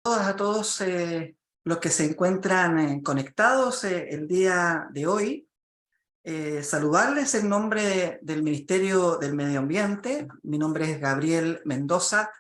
A todos los que se encuentran conectados el día de hoy. Saludarles en nombre del Ministerio del Medio Ambiente. Mi nombre es Gabriel Mendoza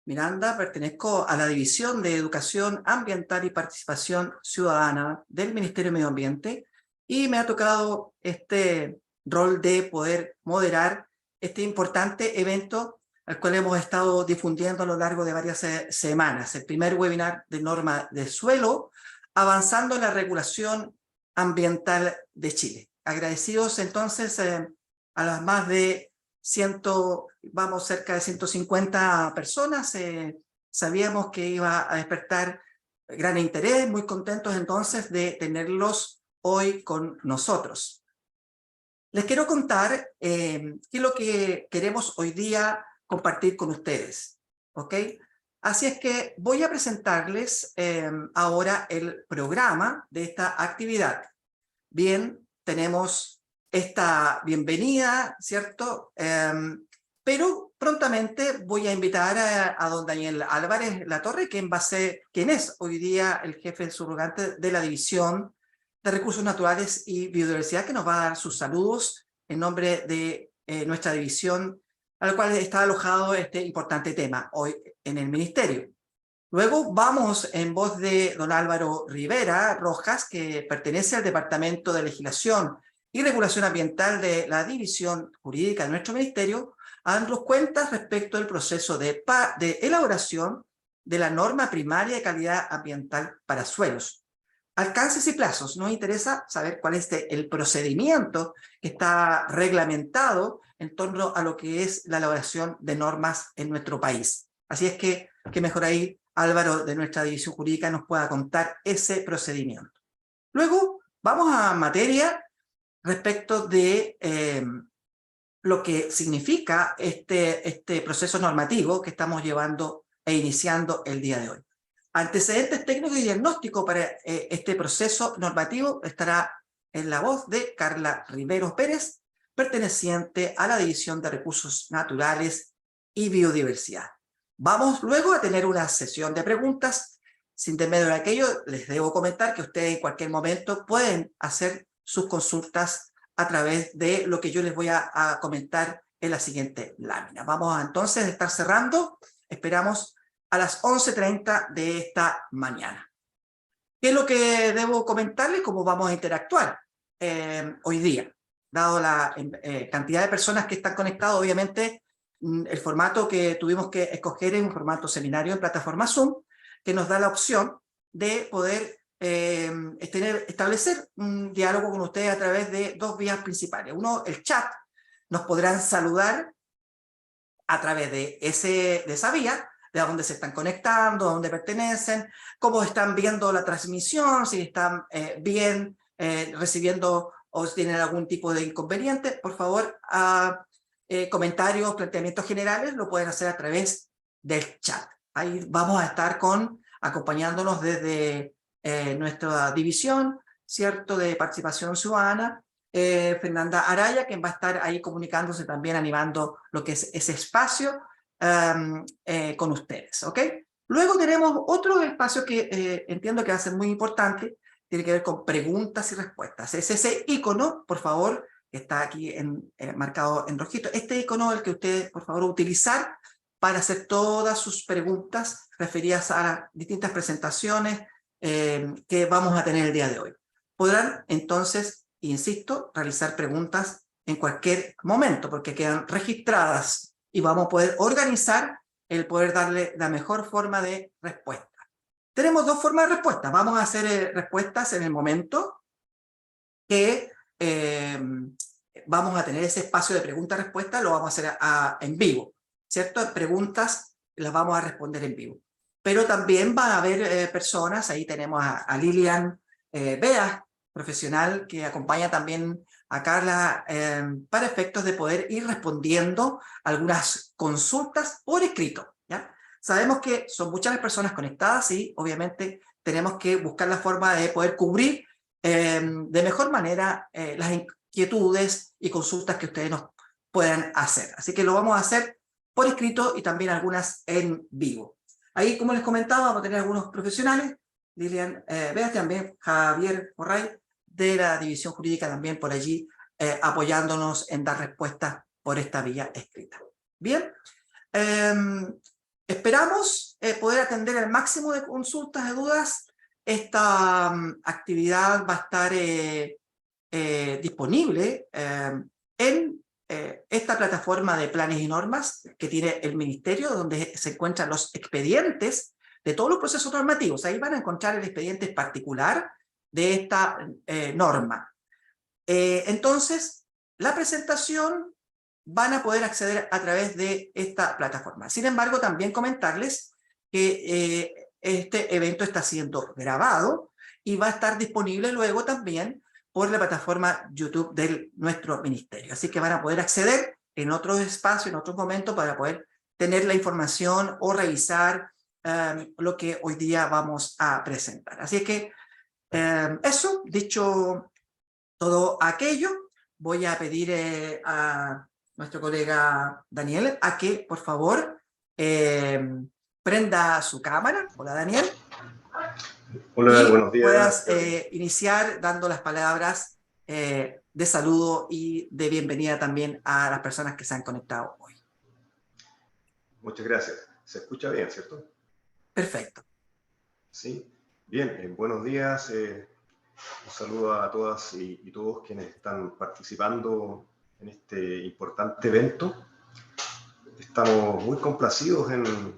Miranda, pertenezco a la División de Educación Ambiental y Participación Ciudadana del Ministerio de Medio Ambiente y me ha tocado este rol de poder moderar este importante evento al cual hemos estado difundiendo a lo largo de varias semanas. El primer webinar de norma de suelo, avanzando en la regulación ambiental de Chile. Agradecidos entonces a las más de cerca de 150 personas. Sabíamos que iba a despertar gran interés, muy contentos entonces de tenerlos hoy con nosotros. Les quiero contar qué es lo que queremos hoy día compartir con ustedes, ¿ok? Así es que voy a presentarles ahora el programa de esta actividad. Bien, tenemos esta bienvenida, ¿cierto? Pero prontamente voy a invitar a don Daniel Álvarez Latorre, quien es hoy día el jefe subrogante de la División de Recursos Naturales y Biodiversidad, que nos va a dar sus saludos en nombre de nuestra división, al cual está alojado este importante tema hoy en el Ministerio. Luego vamos en voz de don Álvaro Rivera Rojas, que pertenece al Departamento de Legislación y Regulación Ambiental de la División Jurídica de nuestro Ministerio, a darnos cuentas respecto del proceso de elaboración de la norma primaria de calidad ambiental para suelos. Alcances y plazos. Nos interesa saber cuál es el procedimiento que está reglamentado en torno a lo que es la elaboración de normas en nuestro país. Así es que mejor ahí Álvaro de nuestra división jurídica nos pueda contar ese procedimiento. Luego vamos a materia respecto de lo que significa este proceso normativo que estamos llevando e iniciando el día de hoy. Antecedentes técnicos y diagnóstico para este proceso normativo estará en la voz de Carla Riveros Pérez, perteneciente a la División de Recursos Naturales y Biodiversidad. Vamos luego a tener una sesión de preguntas. Sin intermedio de aquello, les debo comentar que ustedes en cualquier momento pueden hacer sus consultas a través de lo que yo les voy a comentar en la siguiente lámina. Vamos entonces a estar cerrando. Esperamos a las 11:30 de esta mañana. ¿Qué es lo que debo comentarles? ¿Cómo vamos a interactuar hoy día? Dado la cantidad de personas que están conectadas, obviamente el formato que tuvimos que escoger es un formato seminario en plataforma Zoom, que nos da la opción de poder establecer un diálogo con ustedes a través de dos vías principales. Uno, el chat. Nos podrán saludar a través de esa vía, de a dónde se están conectando, a dónde pertenecen, cómo están viendo la transmisión, si están bien recibiendo o si tienen algún tipo de inconveniente. Por favor, comentarios, planteamientos generales, lo pueden hacer a través del chat. Ahí vamos a estar acompañándonos desde nuestra división, ¿cierto?, de participación ciudadana, Fernanda Araya, quien va a estar ahí comunicándose también, animando lo que es ese espacio con ustedes, ¿ok? Luego tenemos otro espacio que entiendo que va a ser muy importante, tiene que ver con preguntas y respuestas. Es ese icono, por favor, que está aquí marcado en rojito. Este icono es el que ustedes, por favor, utilizar para hacer todas sus preguntas referidas a las distintas presentaciones que vamos a tener el día de hoy. Podrán entonces, insisto, realizar preguntas en cualquier momento, porque quedan registradas y vamos a poder organizar el poder darle la mejor forma de respuesta. Tenemos dos formas de respuesta. Vamos a hacer respuestas en el momento que vamos a tener ese espacio de pregunta-respuesta, lo vamos a hacer en vivo, ¿cierto? Preguntas las vamos a responder en vivo. Pero también van a haber personas, ahí tenemos a Lilian Beas, profesional, que acompaña también a Carla para efectos de poder ir respondiendo algunas consultas por escrito, ¿ya? Sabemos que son muchas las personas conectadas y obviamente tenemos que buscar la forma de poder cubrir de mejor manera las inquietudes y consultas que ustedes nos puedan hacer. Así que lo vamos a hacer por escrito y también algunas en vivo. Ahí, como les comentaba, vamos a tener algunos profesionales, Lilian Beas, también Javier Corray, de la División Jurídica también por allí, apoyándonos en dar respuestas por esta vía escrita. Bien, esperamos poder atender el máximo de consultas, de dudas. Esta actividad va a estar disponible en esta plataforma de planes y normas que tiene el Ministerio, donde se encuentran los expedientes de todos los procesos normativos. Ahí van a encontrar el expediente particular de esta norma. Entonces, la presentación van a poder acceder a través de esta plataforma. Sin embargo, también comentarles que este evento está siendo grabado y va a estar disponible luego también por la plataforma YouTube de nuestro ministerio. Así que van a poder acceder en otros espacios, en otros momentos, para poder tener la información o revisar lo que hoy día vamos a presentar. Así que eso, dicho todo aquello, voy a pedir a nuestro colega Daniel a que, por favor, prenda su cámara. Hola, Daniel. Hola, y buenos días. puedas iniciar dando las palabras de saludo y de bienvenida también a las personas que se han conectado hoy. Muchas gracias. ¿Se escucha bien, cierto? Perfecto. Sí. Bien, buenos días. Un saludo a todas y todos quienes están participando en este importante evento. Estamos muy complacidos en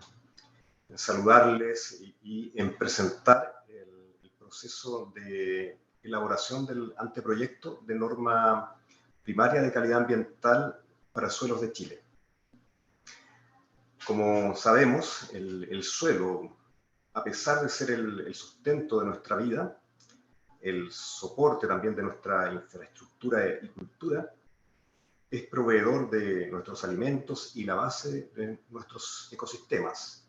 saludarles y en presentar el proceso de elaboración del anteproyecto de norma primaria de calidad ambiental para suelos de Chile. Como sabemos, el suelo, a pesar de ser el sustento de nuestra vida, el soporte también de nuestra infraestructura y cultura, es proveedor de nuestros alimentos y la base de nuestros ecosistemas.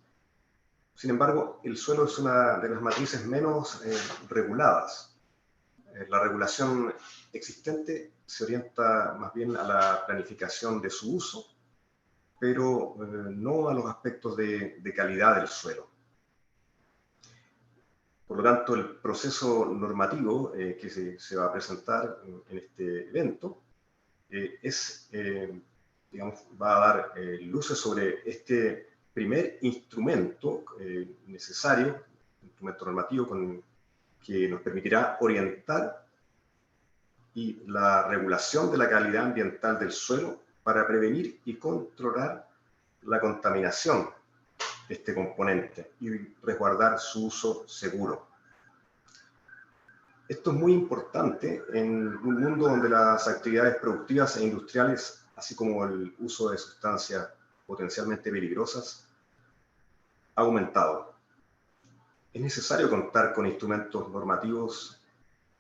Sin embargo, el suelo es una de las matrices menos reguladas. La regulación existente se orienta más bien a la planificación de su uso, pero no a los aspectos de calidad del suelo. Por lo tanto, el proceso normativo que se va a presentar en este evento digamos, va a dar luces sobre este primer instrumento necesario, instrumento normativo que nos permitirá orientar y la regulación de la calidad ambiental del suelo para prevenir y controlar la contaminación de este componente y resguardar su uso seguro. Esto es muy importante en un mundo donde las actividades productivas e industriales, así como el uso de sustancias potencialmente peligrosas, ha aumentado. Es necesario contar con instrumentos normativos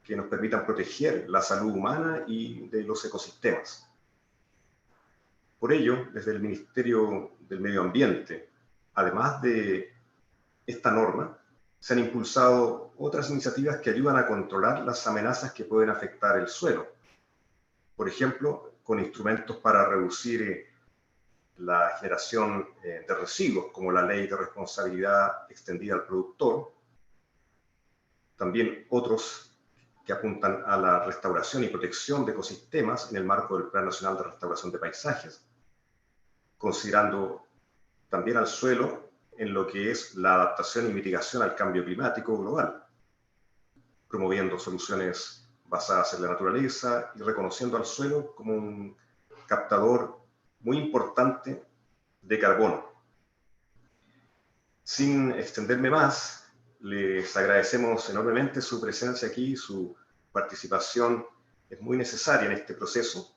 que nos permitan proteger la salud humana y de los ecosistemas. Por ello, desde el Ministerio del Medio Ambiente, además de esta norma, se han impulsado otras iniciativas que ayudan a controlar las amenazas que pueden afectar el suelo. Por ejemplo, con instrumentos para reducir la generación de residuos, como la Ley de Responsabilidad Extendida al Productor. También otros que apuntan a la restauración y protección de ecosistemas en el marco del Plan Nacional de Restauración de Paisajes, considerando también al suelo en lo que es la adaptación y mitigación al cambio climático global, promoviendo soluciones basadas en la naturaleza y reconociendo al suelo como un captador muy importante de carbono. Sin extenderme más, les agradecemos enormemente su presencia aquí, su participación es muy necesaria en este proceso,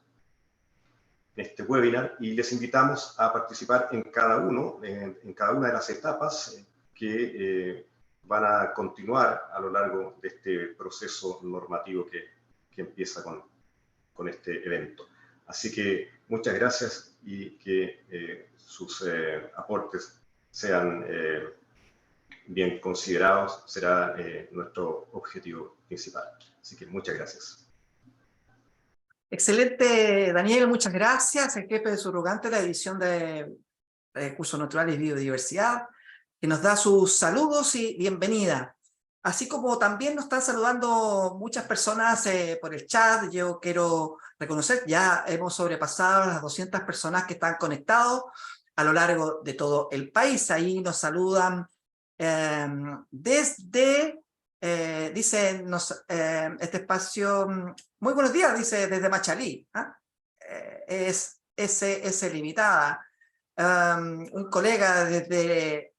en este webinar, y les invitamos a participar en cada una de las etapas que van a continuar a lo largo de este proceso normativo que empieza con este evento. Así que muchas gracias y que sus aportes sean bien considerados, será nuestro objetivo principal. Así que muchas gracias. Excelente, Daniel, muchas gracias. El jefe de subrogante de la División de Recursos Naturales y Biodiversidad. que nos da sus saludos y bienvenida. Así como también nos están saludando muchas personas por el chat. Yo quiero reconocer, ya hemos sobrepasado las 200 personas que están conectados a lo largo de todo el país. Ahí nos saludan desde, este espacio, muy buenos días, dice desde Machalí, ¿ah? Es SS Limitada. Un colega desde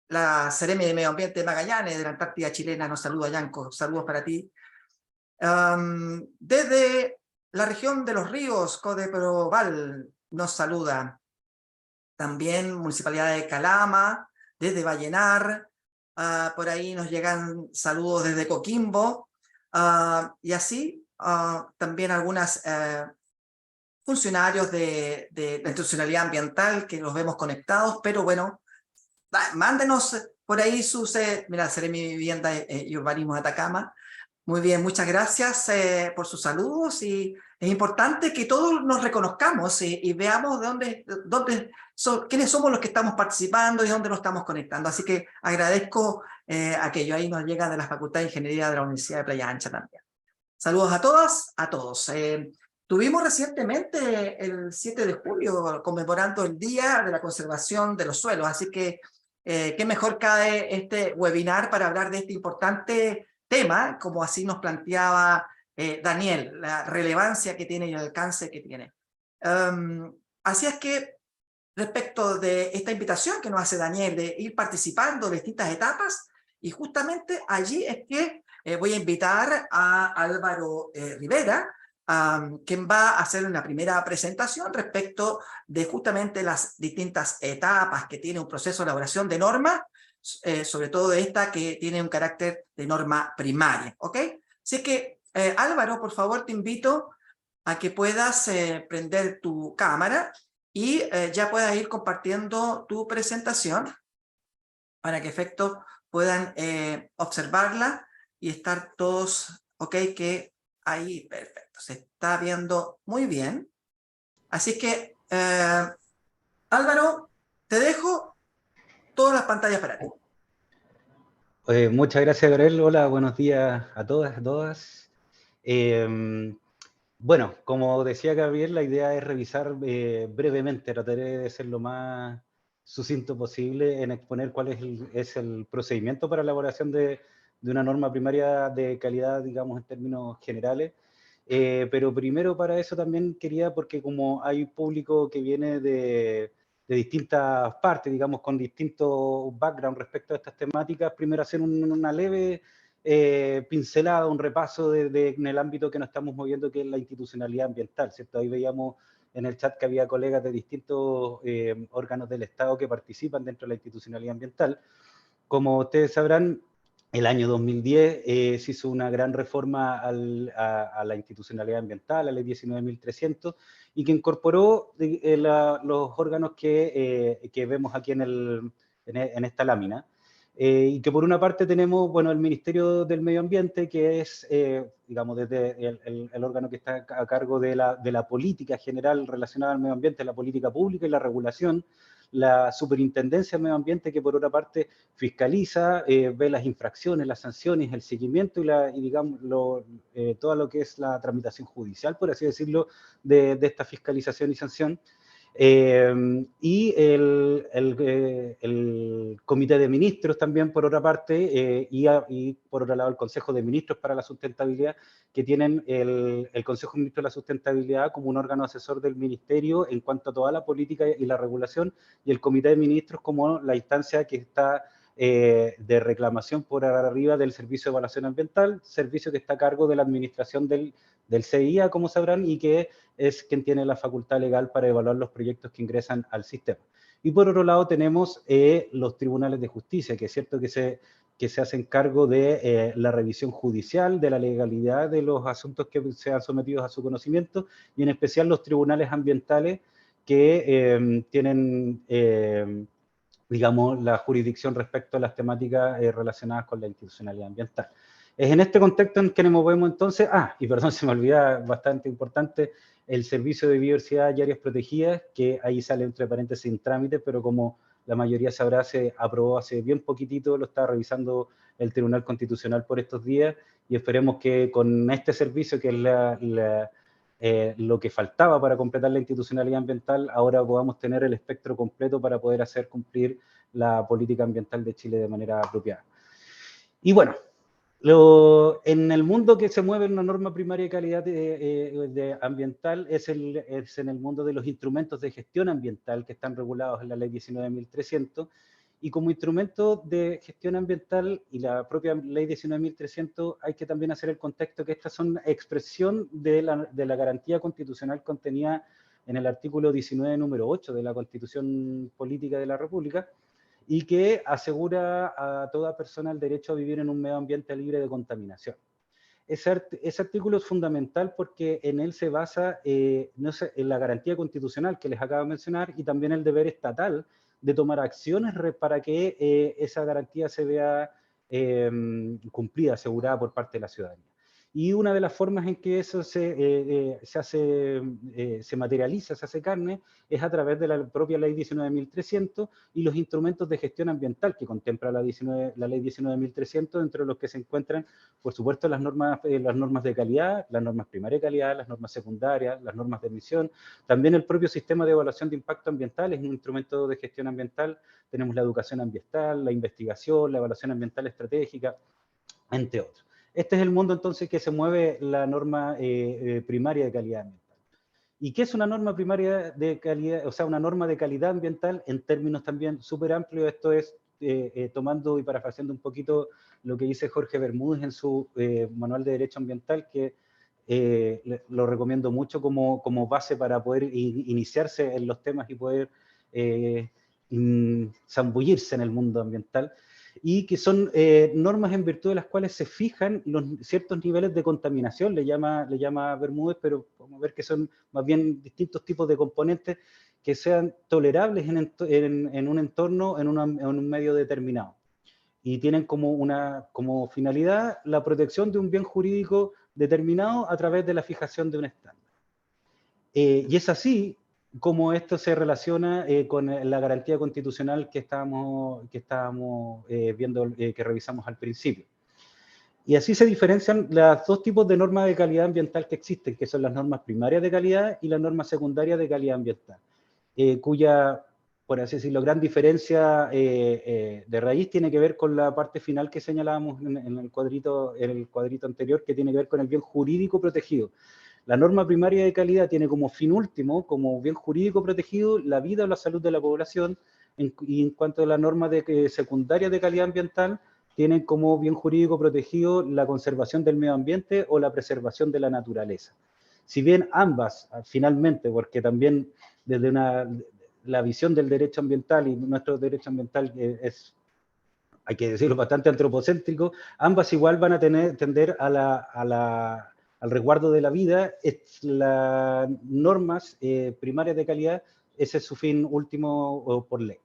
la Seremi de Medio Ambiente de Magallanes, de la Antártida chilena, nos saluda, Yanko, saludos para ti. Desde la región de Los Ríos, Codeproval, nos saluda. También Municipalidad de Calama, desde Vallenar, por ahí nos llegan saludos desde Coquimbo, y así también algunas funcionarios de la institucionalidad ambiental que los vemos conectados, pero bueno, mándenos por ahí sus, mira, Seremi Vivienda y Urbanismo de Atacama. Muy bien, muchas gracias por sus saludos, y es importante que todos nos reconozcamos y veamos quiénes somos los que estamos participando y dónde nos estamos conectando. Así que agradezco aquello, ahí nos llega de la Facultad de Ingeniería de la Universidad de Playa Ancha también. Saludos a todas, a todos. Tuvimos recientemente el 7 de julio conmemorando el Día de la Conservación de los Suelos, así que qué mejor cae este webinar para hablar de este importante tema, como así nos planteaba Daniel, la relevancia que tiene y el alcance que tiene. Así es que respecto de esta invitación que nos hace Daniel de ir participando en distintas etapas, y justamente allí es que voy a invitar a Álvaro Rivera, quien va a hacer una primera presentación respecto de justamente las distintas etapas que tiene un proceso de elaboración de normas, sobre todo esta que tiene un carácter de norma primaria, ¿ok? Así que, Álvaro, por favor, te invito a que puedas prender tu cámara y ya puedas ir compartiendo tu presentación para que efecto puedan observarla y estar todos, ok, que ahí, perfecto, se está viendo muy bien. Así que, Álvaro, te dejo todas las pantallas para ti. Muchas gracias, Gabriel. Hola, buenos días a todas, a todas. Bueno, como decía Gabriel, la idea es revisar brevemente, trataré de ser lo más sucinto posible en exponer cuál es el procedimiento para la elaboración de una norma primaria de calidad, digamos, en términos generales. Pero primero para eso también quería, porque como hay público que viene de distintas partes, digamos, con distintos background respecto a estas temáticas, primero hacer una leve pincelada, un repaso en el ámbito que nos estamos moviendo, que es la institucionalidad ambiental, ¿cierto? Ahí veíamos en el chat que había colegas de distintos órganos del Estado que participan dentro de la institucionalidad ambiental. Como ustedes sabrán, el año 2010 se hizo una gran reforma a la institucionalidad ambiental, a la ley 19.300, y que incorporó los órganos que vemos aquí en esta lámina. Y que por una parte tenemos, bueno, el Ministerio del Medio Ambiente, que es, digamos, desde el órgano que está a cargo de la política general relacionada al medio ambiente, la política pública y la regulación, la Superintendencia del Medio Ambiente, que por otra parte fiscaliza, ve las infracciones, las sanciones, el seguimiento y digamos, todo lo que es la tramitación judicial, por así decirlo, de esta fiscalización y sanción. Y el Comité de Ministros también, por otra parte, y por otro lado el Consejo de Ministros para la Sustentabilidad, que tienen el Consejo de Ministros de la Sustentabilidad como un órgano asesor del Ministerio en cuanto a toda la política y la regulación, y el Comité de Ministros como la instancia que está de reclamación por arriba del Servicio de Evaluación Ambiental, servicio que está a cargo de la administración del CIA, como sabrán, y que es quien tiene la facultad legal para evaluar los proyectos que ingresan al sistema. Y por otro lado tenemos los tribunales de justicia, que es cierto que se hacen cargo de la revisión judicial, de la legalidad de los asuntos que sean sometidos a su conocimiento, y en especial los tribunales ambientales que tienen, digamos, la jurisdicción respecto a las temáticas relacionadas con la institucionalidad ambiental. Es en este contexto en que nos movemos entonces, y perdón, se me olvida, bastante importante, el Servicio de Biodiversidad y Áreas Protegidas, que ahí sale entre paréntesis en trámite, pero como la mayoría sabrá, se aprobó hace bien poquitito, lo está revisando el Tribunal Constitucional por estos días, y esperemos que con este servicio, que es lo que faltaba para completar la institucionalidad ambiental, ahora podamos tener el espectro completo para poder hacer cumplir la política ambiental de Chile de manera apropiada. Y bueno, en el mundo que se mueve en una norma primaria de calidad ambiental es en el mundo de los instrumentos de gestión ambiental que están regulados en la Ley 19.300, y como instrumento de gestión ambiental y la propia Ley 19.300 hay que también hacer el contexto que estas son expresión de la garantía constitucional contenida en el artículo 19, número 8 de la Constitución Política de la República, y que asegura a toda persona el derecho a vivir en un medio ambiente libre de contaminación. Ese artículo es fundamental porque en él se basa en la garantía constitucional que les acabo de mencionar, y también el deber estatal de tomar acciones para que esa garantía se vea cumplida, asegurada por parte de la ciudadanía. Y una de las formas en que eso se materializa, se hace carne, es a través de la propia Ley 19.300 y los instrumentos de gestión ambiental que contempla la Ley 19.300, entre los que se encuentran, por supuesto, las normas de calidad, las normas primarias de calidad, las normas secundarias, las normas de emisión. También el propio sistema de evaluación de impacto ambiental es un instrumento de gestión ambiental. Tenemos la educación ambiental, la investigación, la evaluación ambiental estratégica, entre otros. Este es el mundo entonces que se mueve la norma primaria de calidad ambiental. ¿Y qué es una norma primaria de calidad? O sea, una norma de calidad ambiental en términos también súper amplios. Esto es tomando y parafraseando un poquito lo que dice Jorge Bermúdez en su manual de Derecho Ambiental, que lo recomiendo mucho como base para poder iniciarse en los temas y poder zambullirse en el mundo ambiental, y que son normas en virtud de las cuales se fijan ciertos niveles de contaminación, le llama Bermúdez, pero vamos a ver que son más bien distintos tipos de componentes que sean tolerables en un entorno, en un medio determinado. Y tienen como finalidad la protección de un bien jurídico determinado a través de la fijación de un estándar. Y es así como esto se relaciona con la garantía constitucional que estábamos viendo, que revisamos al principio. Y así se diferencian los dos tipos de normas de calidad ambiental que existen, que son las normas primarias de calidad y las normas secundarias de calidad ambiental, cuya, por así decirlo, gran diferencia de raíz tiene que ver con la parte final que señalábamos en el cuadrito anterior, que tiene que ver con el bien jurídico protegido. La norma primaria de calidad tiene como fin último, como bien jurídico protegido, la vida o la salud de la población, y en cuanto a la norma secundaria de calidad ambiental, tienen como bien jurídico protegido la conservación del medio ambiente o la preservación de la naturaleza. Si bien ambas, finalmente, porque también desde la visión del derecho ambiental y nuestro derecho ambiental hay que decirlo, bastante antropocéntrico, ambas igual van a tender al resguardo de la vida. Las normas primarias de calidad, ese es su fin último por ley.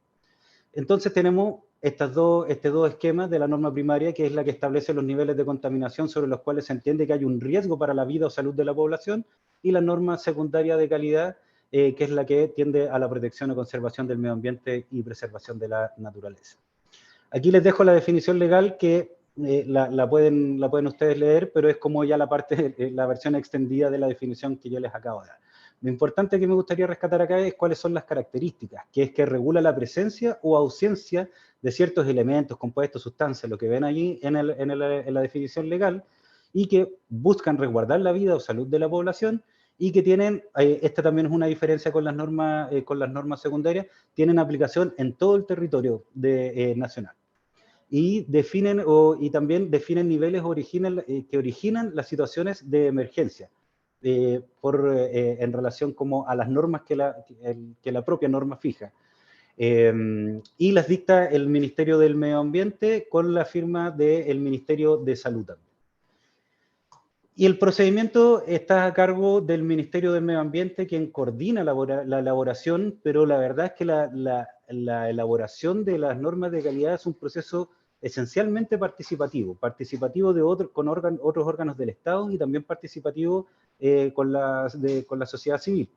Entonces tenemos estos dos esquemas de la norma primaria, que es la que establece los niveles de contaminación sobre los cuales se entiende que hay un riesgo para la vida o salud de la población, y la norma secundaria de calidad, que es la que tiende a la protección o conservación del medio ambiente y preservación de la naturaleza. Aquí les dejo la definición legal que la pueden ustedes leer, pero es como ya la versión extendida de la definición que yo les acabo de dar. Lo importante que me gustaría rescatar acá es cuáles son las características, que es que regula la presencia o ausencia de ciertos elementos, compuestos, sustancias, lo que ven allí en la definición legal, y que buscan resguardar la vida o salud de la población, y que tienen, esta también es una diferencia con las normas secundarias, tienen aplicación en todo el territorio nacional. Y también definen niveles que originan las situaciones de emergencia, en relación como a las normas que la propia norma fija. Y las dicta el Ministerio del Medio Ambiente con la firma del Ministerio de Salud también. Y el procedimiento está a cargo del Ministerio del Medio Ambiente, quien coordina la elaboración, pero la verdad es que la elaboración de las normas de calidad es un proceso esencialmente participativo con otros órganos del Estado, y también participativo con la sociedad civil.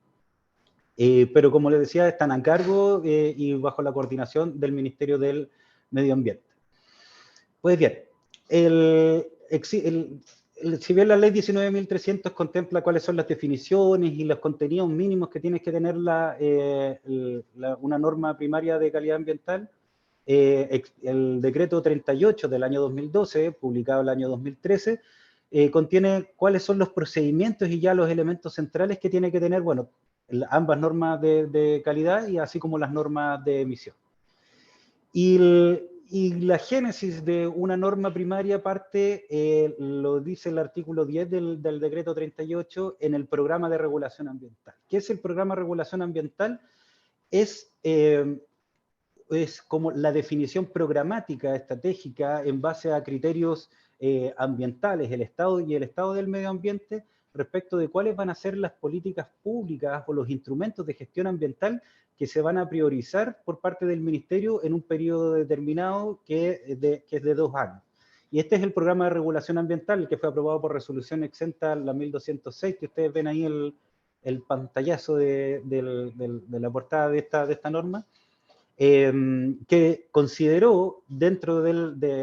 pero como les decía, están a cargo y bajo la coordinación del Ministerio del Medio Ambiente. Pues bien, si bien la ley 19.300 contempla cuáles son las definiciones y los contenidos mínimos que tiene que tener una norma primaria de calidad ambiental, el decreto 38 del año 2012, publicado el año 2013, contiene cuáles son los procedimientos y ya los elementos centrales que tiene que tener, bueno, ambas normas de calidad y así como las normas de emisión. Y la génesis de una norma primaria parte, lo dice el artículo 10 del decreto 38, en el programa de regulación ambiental. ¿Qué es el programa de regulación ambiental? Es como la definición programática, estratégica, en base a criterios ambientales, el estado del medio ambiente, respecto de cuáles van a ser las políticas públicas o los instrumentos de gestión ambiental que se van a priorizar por parte del Ministerio en un periodo determinado que es de 2 años. Y este es el programa de regulación ambiental que fue aprobado por resolución exenta, la 1206, que ustedes ven ahí el pantallazo de la portada de esta norma, que consideró dentro de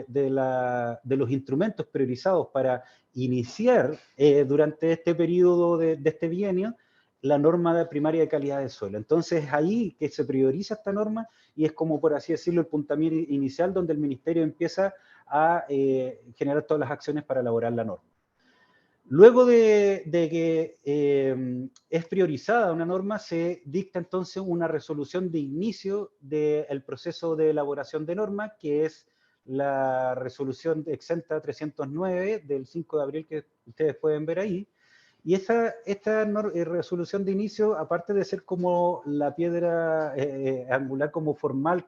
los instrumentos priorizados para iniciar durante este periodo de este bienio la norma primaria de calidad del suelo. Entonces ahí que se prioriza esta norma y es como, por así decirlo, el puntapié inicial donde el Ministerio empieza a generar todas las acciones para elaborar la norma. Luego de que es priorizada una norma, se dicta entonces una resolución de inicio del proceso de elaboración de norma, que es la resolución exenta 309 del 5 de abril que ustedes pueden ver ahí. Y esta resolución de inicio, aparte de ser como la piedra angular como formal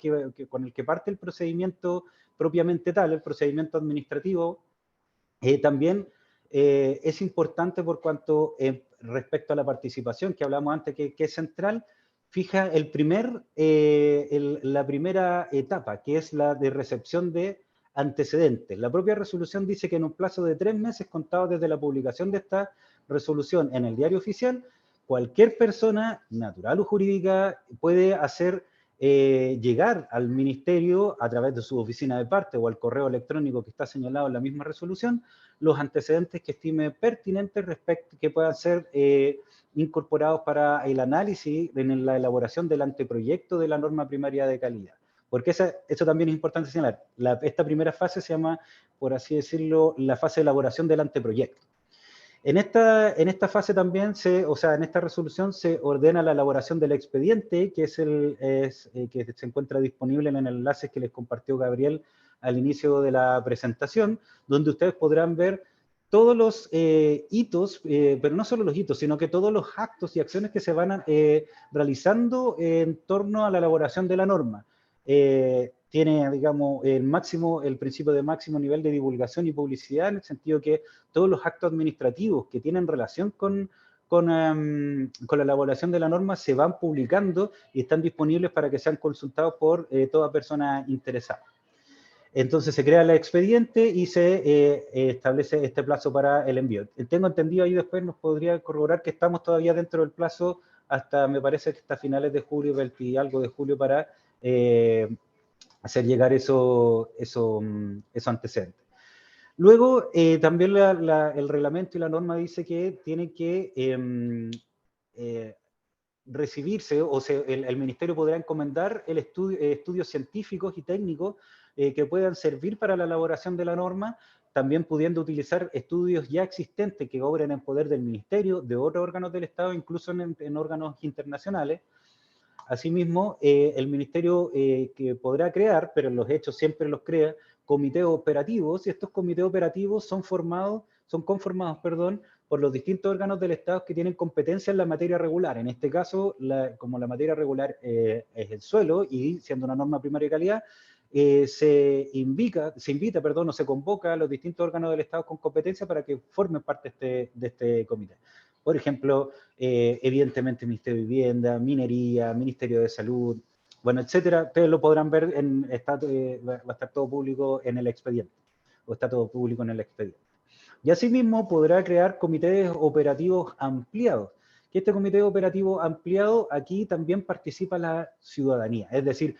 con el que parte el procedimiento propiamente tal, el procedimiento administrativo, también es importante por cuanto respecto a la participación que hablamos antes, que es central, fija la primera etapa, que es la de recepción de antecedentes. La propia resolución dice que en un plazo de 3 meses contados desde la publicación de esta resolución en el diario oficial, cualquier persona, natural o jurídica, puede hacer llegar al Ministerio a través de su oficina de parte o al correo electrónico que está señalado en la misma resolución, los antecedentes que estime pertinentes que puedan ser incorporados para el análisis en la elaboración del anteproyecto de la norma primaria de calidad. Porque eso también es importante señalar. Esta primera fase se llama, por así decirlo, la fase de elaboración del anteproyecto. En esta fase también, en esta resolución se ordena la elaboración del expediente, que que se encuentra disponible en el enlace que les compartió Gabriel al inicio de la presentación, donde ustedes podrán ver todos los hitos, pero no solo los hitos, sino que todos los actos y acciones que se van realizando en torno a la elaboración de la norma. Tiene, digamos, el principio de máximo nivel de divulgación y publicidad, en el sentido que todos los actos administrativos que tienen relación con la elaboración de la norma se van publicando y están disponibles para que sean consultados por toda persona interesada. Entonces se crea el expediente y se establece este plazo para el envío. Tengo entendido, ahí después nos podría corroborar que estamos todavía dentro del plazo hasta, me parece que hasta finales de julio, y algo de julio, para hacer llegar esos antecedentes. Luego, también el reglamento y la norma dice que tiene que recibirse, el Ministerio podrá encomendar estudios científicos y técnicos que puedan servir para la elaboración de la norma, también pudiendo utilizar estudios ya existentes que obren en poder del Ministerio, de otros órganos del Estado, incluso en órganos internacionales. Asimismo, el Ministerio que podrá crear, pero en los hechos siempre los crea, comités operativos, y estos comités operativos son conformados por los distintos órganos del Estado que tienen competencia en la materia regular. En este caso, como la materia regular es el suelo, y siendo una norma primaria de calidad, se convoca a los distintos órganos del Estado con competencia para que formen parte de este comité. Por ejemplo, evidentemente Ministerio de Vivienda, Minería, Ministerio de Salud, bueno, etcétera. Ustedes lo podrán ver, va a estar todo público en el expediente, o está todo público en el expediente. Y asimismo podrá crear comités operativos ampliados, que este comité operativo ampliado, aquí también participa la ciudadanía, es decir,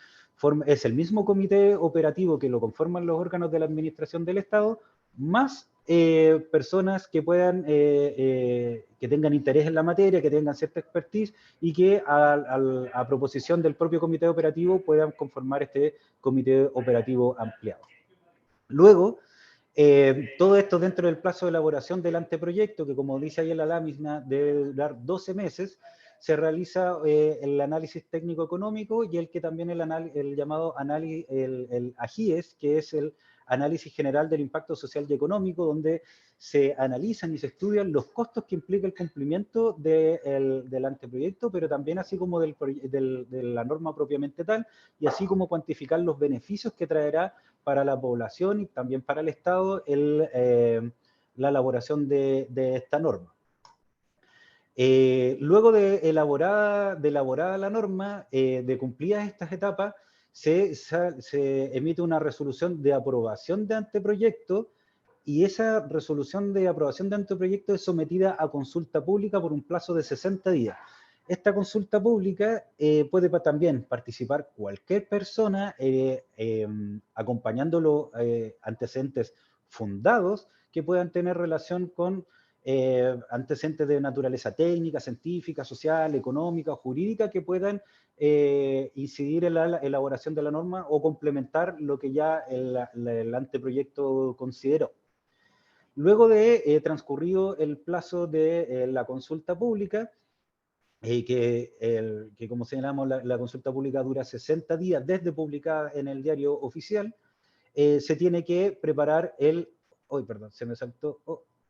es el mismo comité operativo que lo conforman los órganos de la administración del Estado, más personas que puedan, que tengan interés en la materia, que tengan cierta expertise y que a proposición del propio comité operativo puedan conformar este comité operativo ampliado. Luego, todo esto dentro del plazo de elaboración del anteproyecto, que como dice ahí en la lámina debe durar 12 meses, se realiza el análisis técnico-económico y el que también el llamado análisis, el AGIES, que es el análisis general del impacto social y económico, donde se analizan y se estudian los costos que implica el cumplimiento del anteproyecto, pero también así como de la norma propiamente tal, y así como cuantificar los beneficios que traerá para la población y también para el Estado la elaboración de esta norma. Luego de elaborada la norma, de cumplidas estas etapas, se emite una resolución de aprobación de anteproyecto y esa resolución de aprobación de anteproyecto es sometida a consulta pública por un plazo de 60 días. Esta consulta pública puede también participar cualquier persona acompañando los antecedentes fundados que puedan tener relación con antecedentes de naturaleza técnica, científica, social, económica o jurídica que puedan incidir en la elaboración de la norma o complementar lo que ya el anteproyecto consideró. Luego de transcurrido el plazo de la consulta pública, que como señalamos la consulta pública dura 60 días desde publicada en el diario oficial, se tiene que preparar ahí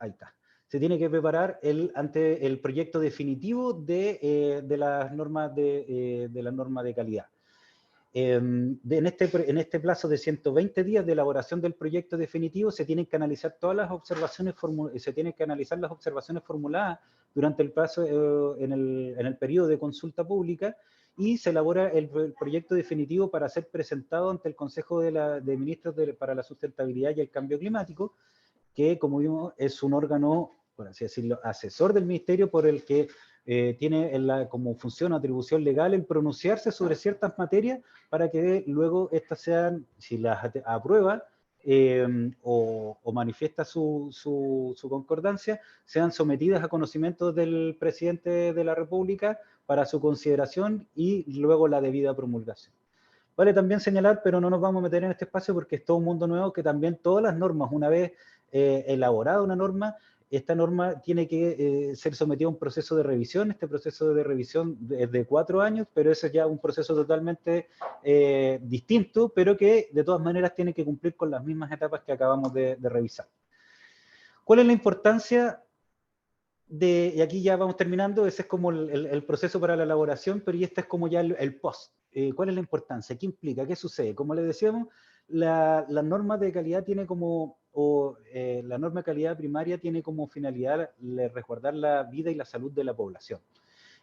está. Se tiene que preparar el proyecto definitivo de las normas de calidad. En este plazo de 120 días de elaboración del proyecto definitivo se tienen que analizar todas las observaciones formuladas durante el plazo en el periodo de consulta pública y se elabora el proyecto definitivo para ser presentado ante el Consejo de Ministros para la Sustentabilidad y el Cambio Climático, que como vimos es un órgano, por así decirlo, asesor del Ministerio por el que tiene como función o atribución legal el pronunciarse sobre ciertas materias para que luego estas sean, si las aprueba o manifiesta su concordancia, sean sometidas a conocimiento del presidente de la República para su consideración y luego la debida promulgación. Vale también señalar, pero no nos vamos a meter en este espacio porque es todo un mundo nuevo, que también todas las normas, una vez elaborada una norma, esta norma tiene que ser sometida a un proceso de revisión. Este proceso de revisión es de 4 años, pero ese es ya un proceso totalmente distinto, pero que de todas maneras tiene que cumplir con las mismas etapas que acabamos de revisar. ¿Cuál es la importancia y aquí ya vamos terminando, ese es como el proceso para la elaboración, pero y este es como ya el post? ¿Cuál es la importancia? ¿Qué implica? ¿Qué sucede? Como les decíamos, la norma de calidad tiene como, la norma de calidad primaria tiene como finalidad resguardar la vida y la salud de la población.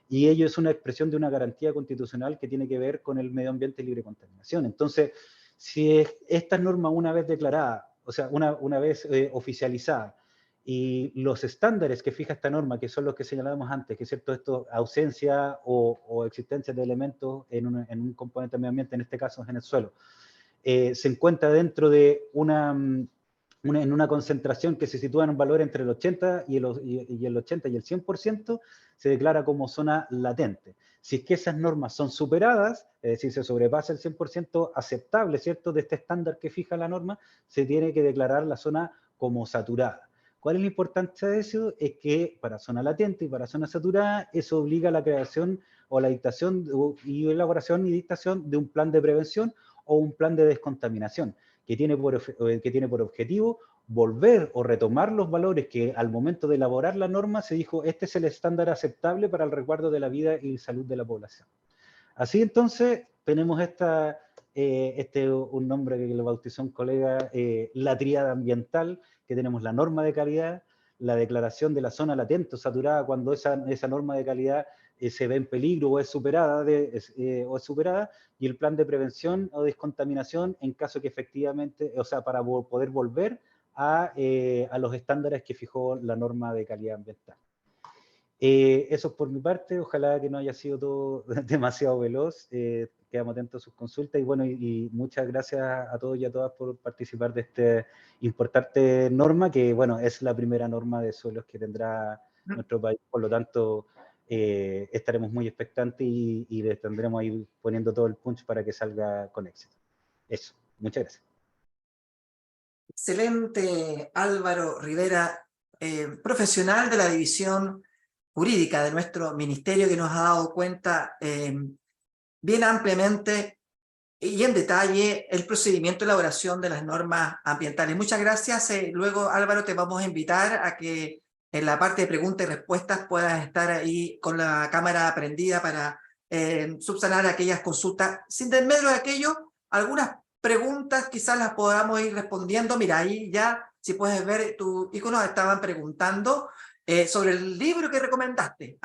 Y ello es una expresión de una garantía constitucional que tiene que ver con el medio ambiente libre de contaminación. Entonces, si esta norma una vez declarada, o sea, una vez oficializada, y los estándares que fija esta norma, que son los que señalábamos antes, que es cierto, esto, ausencia o existencia de elementos en un componente del medio ambiente, en este caso en el suelo, se encuentra dentro de en una concentración que se sitúa en un valor entre el 80 y el 80 y el 100%, se declara como zona latente. Si es que esas normas son superadas, es decir, se sobrepasa el 100% aceptable, ¿cierto?, de este estándar que fija la norma, se tiene que declarar la zona como saturada. ¿Cuál es la importancia de eso? Es que para zona latente y para zona saturada, eso obliga a la creación o la dictación y elaboración y dictación de un plan de prevención o un plan de descontaminación, que tiene por objetivo volver o retomar los valores que al momento de elaborar la norma se dijo, este es el estándar aceptable para el resguardo de la vida y salud de la población. Así entonces, tenemos un nombre que le bautizó un colega, la tríada ambiental, que tenemos la norma de calidad, la declaración de la zona latente o saturada cuando esa norma de calidad se ve en peligro o es superada, y el plan de prevención o descontaminación en caso que efectivamente, o sea, para poder volver a los estándares que fijó la norma de calidad ambiental. Eso es por mi parte, ojalá que no haya sido todo demasiado veloz, quedamos atentos a sus consultas y bueno, y muchas gracias a todos y a todas por participar de esta importante norma, que bueno, es la primera norma de suelos que tendrá nuestro país, por lo tanto estaremos muy expectantes y le tendremos ahí poniendo todo el punch para que salga con éxito. Eso, muchas gracias. Excelente, Álvaro Rivera, profesional de la división jurídica de nuestro ministerio, que nos ha dado cuenta bien ampliamente y en detalle el procedimiento de elaboración de las normas ambientales. Muchas gracias. Luego, Álvaro, te vamos a invitar a que en la parte de preguntas y respuestas puedas estar ahí con la cámara prendida para subsanar aquellas consultas. Sin desmedro de aquello, algunas preguntas quizás las podamos ir respondiendo. Mira, ahí ya, si puedes ver tu icono, estaban preguntando sobre el libro que recomendaste,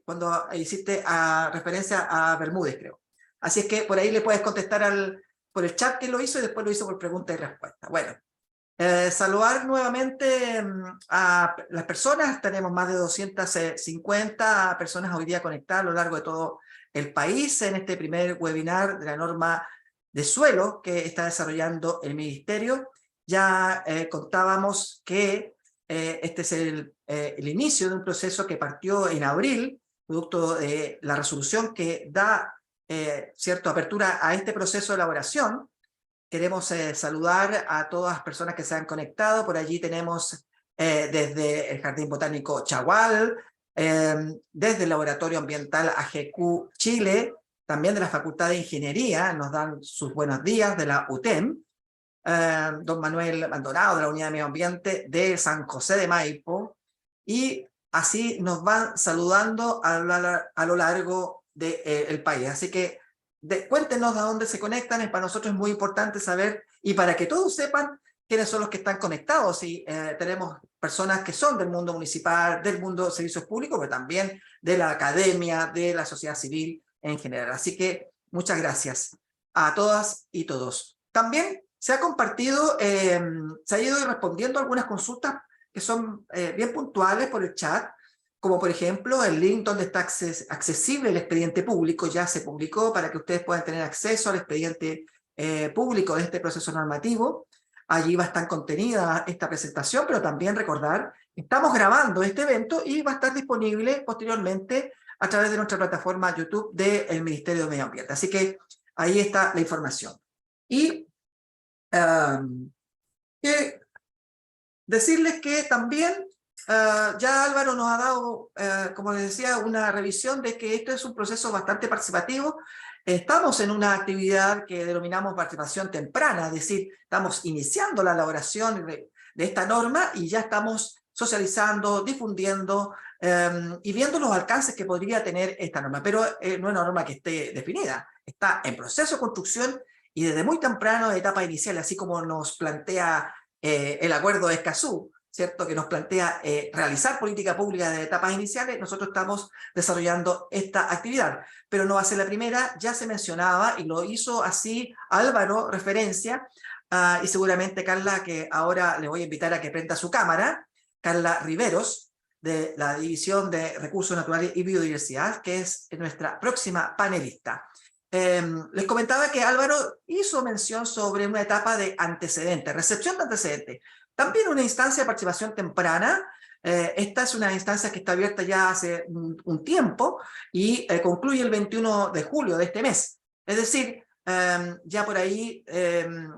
cuando hiciste referencia a Bermúdez, creo. Así es que por ahí le puedes contestar por el chat que lo hizo y después lo hizo por pregunta y respuesta. Bueno, saludar nuevamente a las personas. Tenemos más de 250 personas hoy día conectadas a lo largo de todo el país en este primer webinar de la norma de suelo que está desarrollando el Ministerio. Ya contábamos que este es el inicio de un proceso que partió en abril, producto de la resolución que da cierta apertura a este proceso de elaboración. Queremos saludar a todas las personas que se han conectado. Por allí tenemos desde el Jardín Botánico Chagual, desde el Laboratorio Ambiental AGQ Chile, también de la Facultad de Ingeniería, nos dan sus buenos días, de la UTEM, don Manuel Maldonado de la Unidad de Medio Ambiente de San José de Maipo, y así nos van saludando a lo largo del país. Así que cuéntenos de dónde se conectan. Para nosotros es muy importante saber, y para que todos sepan quiénes son los que están conectados. Y tenemos personas que son del mundo municipal, del mundo de servicios públicos, pero también de la academia, de la sociedad civil en general. Así que muchas gracias a todas y todos. También se ha compartido, se ha ido respondiendo algunas consultas que son bien puntuales por el chat, como por ejemplo el link donde está accesible el expediente público. Ya se publicó para que ustedes puedan tener acceso al expediente público de este proceso normativo. Allí va a estar contenida esta presentación, pero también recordar, estamos grabando este evento y va a estar disponible posteriormente a través de nuestra plataforma YouTube del Ministerio de Medio Ambiente. Así que ahí está la información. Y decirles que también ya Álvaro nos ha dado, como les decía, una revisión de que esto es un proceso bastante participativo. Estamos en una actividad que denominamos participación temprana, es decir, estamos iniciando la elaboración de esta norma y ya estamos socializando, difundiendo y viendo los alcances que podría tener esta norma. Pero no es una norma que esté definida, está en proceso de construcción y desde muy temprano, de etapa inicial, así como nos plantea el acuerdo de Escazú, ¿cierto? Que nos plantea realizar política pública de etapas iniciales. Nosotros estamos desarrollando esta actividad, pero no va a ser la primera. Ya se mencionaba y lo hizo así Álvaro referencia, y seguramente Carla, que ahora le voy a invitar a que prenda su cámara, Carla Riveros, de la División de Recursos Naturales y Biodiversidad, que es nuestra próxima panelista. Les comentaba que Álvaro hizo mención sobre una etapa de antecedentes, recepción de antecedentes. También una instancia de participación temprana. Esta es una instancia que está abierta ya hace un tiempo y concluye el 21 de julio de este mes. Es decir, ya por ahí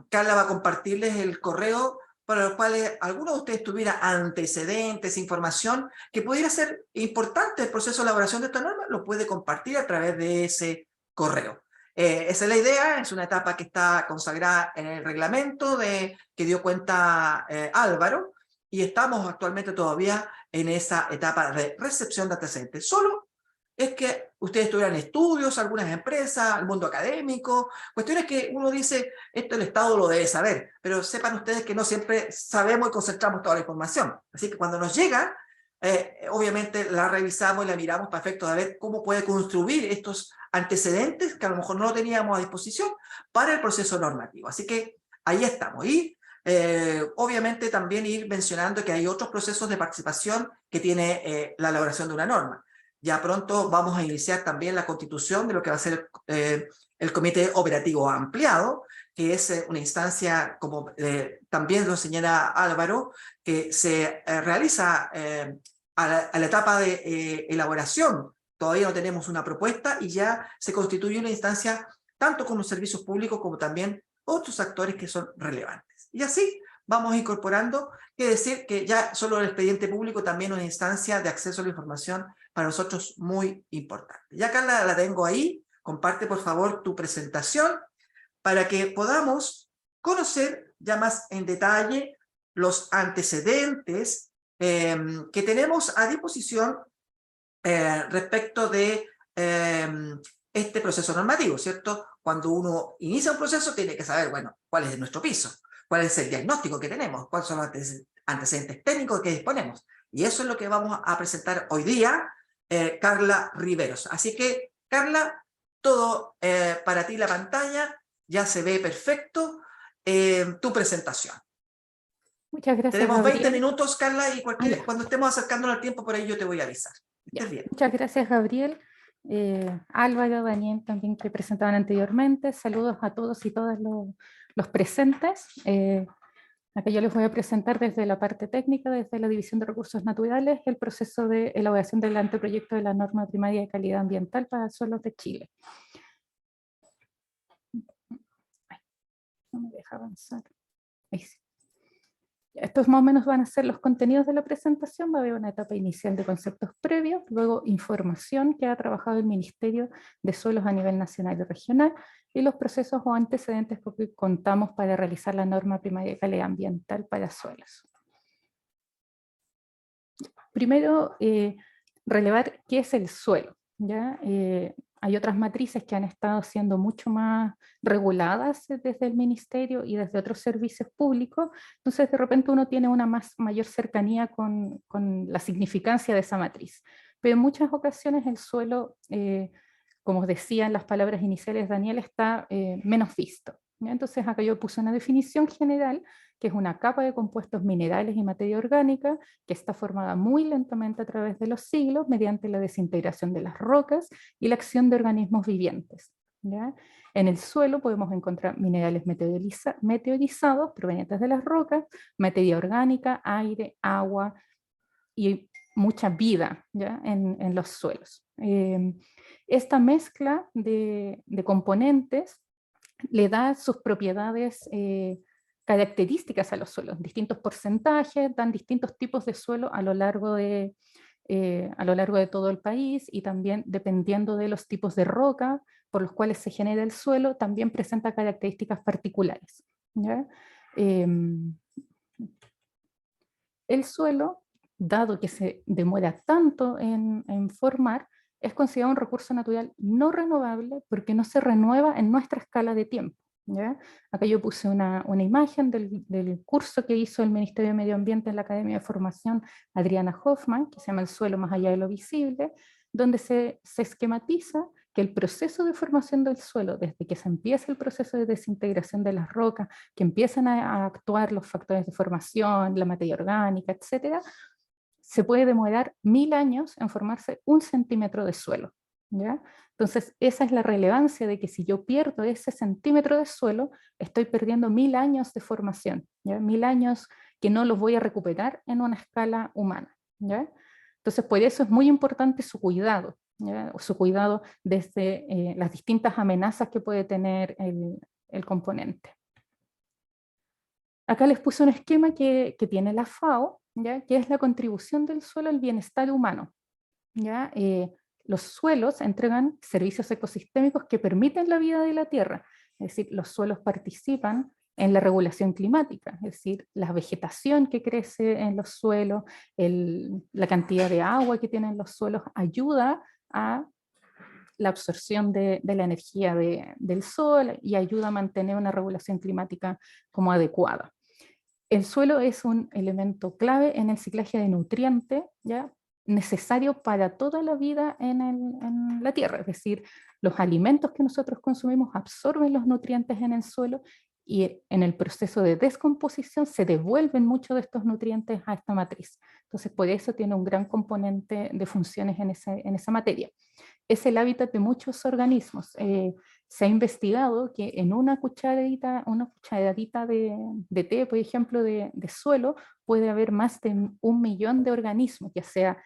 Carla va a compartirles el correo para los cuales alguno de ustedes tuviera antecedentes, información que pudiera ser importante el proceso de elaboración de esta norma, lo puede compartir a través de ese correo. Esa es la idea. Es una etapa que está consagrada en el reglamento que dio cuenta Álvaro, y estamos actualmente todavía en esa etapa de recepción de antecedentes. Solo es que ustedes tuvieran estudios, algunas empresas, el mundo académico, cuestiones que uno dice, esto el Estado lo debe saber, pero sepan ustedes que no siempre sabemos y concentramos toda la información. Así que cuando nos llega, obviamente la revisamos y la miramos para efectos de ver cómo puede construir estos antecedentes que a lo mejor no lo teníamos a disposición para el proceso normativo. Así que ahí estamos. Y Obviamente también ir mencionando que hay otros procesos de participación que tiene la elaboración de una norma. Ya pronto vamos a iniciar también la constitución de lo que va a ser el Comité Operativo Ampliado, que es una instancia, como también lo señala Álvaro, que se realiza a la etapa de elaboración. Todavía no tenemos una propuesta y ya se constituye una instancia tanto con los servicios públicos como también otros actores que son relevantes. Y así vamos incorporando, que decir que ya solo el expediente público también es una instancia de acceso a la información para nosotros muy importante. Ya Carla la tengo ahí, comparte por favor tu presentación para que podamos conocer ya más en detalle los antecedentes que tenemos a disposición respecto de este proceso normativo, ¿cierto? Cuando uno inicia un proceso tiene que saber, bueno, cuál es nuestro piso, cuál es el diagnóstico que tenemos, cuáles son los antecedentes técnicos que disponemos. Y eso es lo que vamos a presentar hoy día, Carla Riveros. Así que, Carla, todo para ti la pantalla, ya se ve perfecto tu presentación. Muchas gracias, Tenemos 20 Gabriel. minutos, Carla, y cuando estemos acercándonos al tiempo por ahí yo te voy a avisar. Bien. Muchas gracias, Gabriel. Álvaro, Daniel, también que presentaban anteriormente. Saludos a todos y todas los presentes. Acá yo les voy a presentar desde la parte técnica, desde la División de Recursos Naturales, el proceso de elaboración del anteproyecto de la norma primaria de calidad ambiental para suelos de Chile. Ay, no me deja avanzar. Ahí sí. Estos más o menos van a ser los contenidos de la presentación. Va a haber una etapa inicial de conceptos previos, luego información que ha trabajado el Ministerio de Suelos a nivel nacional y regional, y los procesos o antecedentes que contamos para realizar la norma primaria de calidad ambiental para suelos. Primero, relevar qué es el suelo, ¿ya? Hay otras matrices que han estado siendo mucho más reguladas desde el Ministerio y desde otros servicios públicos, entonces de repente uno tiene una mayor cercanía con la significancia de esa matriz. Pero en muchas ocasiones el suelo, como decían las palabras iniciales de Daniel, está menos visto, ¿ya? Entonces acá yo puse una definición general, que es una capa de compuestos minerales y materia orgánica que está formada muy lentamente a través de los siglos mediante la desintegración de las rocas y la acción de organismos vivientes, ¿ya? En el suelo podemos encontrar minerales meteorizados provenientes de las rocas, materia orgánica, aire, agua y mucha vida, ¿ya? En los suelos. Esta mezcla de componentes le da sus propiedades características a los suelos, distintos porcentajes, dan distintos tipos de suelo a lo largo de todo el país, y también dependiendo de los tipos de roca por los cuales se genera el suelo, también presenta características particulares, ¿ya? El suelo, dado que se demora tanto en formar, es considerado un recurso natural no renovable porque no se renueva en nuestra escala de tiempo, ¿ya? Acá yo puse una imagen del curso que hizo el Ministerio de Medio Ambiente en la Academia de Formación Adriana Hoffman, que se llama El suelo más allá de lo visible, donde se esquematiza que el proceso de formación del suelo, desde que se empieza el proceso de desintegración de las rocas, que empiezan a actuar los factores de formación, la materia orgánica, etcétera, se puede demorar 1000 años en formarse 1 centímetro de suelo, ¿ya? Entonces esa es la relevancia de que si yo pierdo ese centímetro de suelo, estoy perdiendo 1000 años de formación, ¿ya? 1000 años que no los voy a recuperar en una escala humana, ¿ya? Entonces por eso es muy importante su cuidado, ¿ya? Su cuidado desde las distintas amenazas que puede tener el componente. Acá les puse un esquema que tiene la FAO, ¿ya? Que es la contribución del suelo al bienestar humano, ¿ya? Los suelos entregan servicios ecosistémicos que permiten la vida de la Tierra, es decir, los suelos participan en la regulación climática, es decir, la vegetación que crece en los suelos, la cantidad de agua que tienen los suelos ayuda a la absorción de la energía del sol y ayuda a mantener una regulación climática como adecuada. El suelo es un elemento clave en el ciclaje de nutrientes, ¿ya? Necesario para toda la vida en la Tierra, es decir, los alimentos que nosotros consumimos absorben los nutrientes en el suelo y en el proceso de descomposición se devuelven muchos de estos nutrientes a esta matriz. Entonces, por eso tiene un gran componente de funciones en esa materia. Es el hábitat de muchos organismos. Se ha investigado que en una cucharadita de té, por ejemplo, de suelo, puede haber más de 1 millón de organismos, ya sea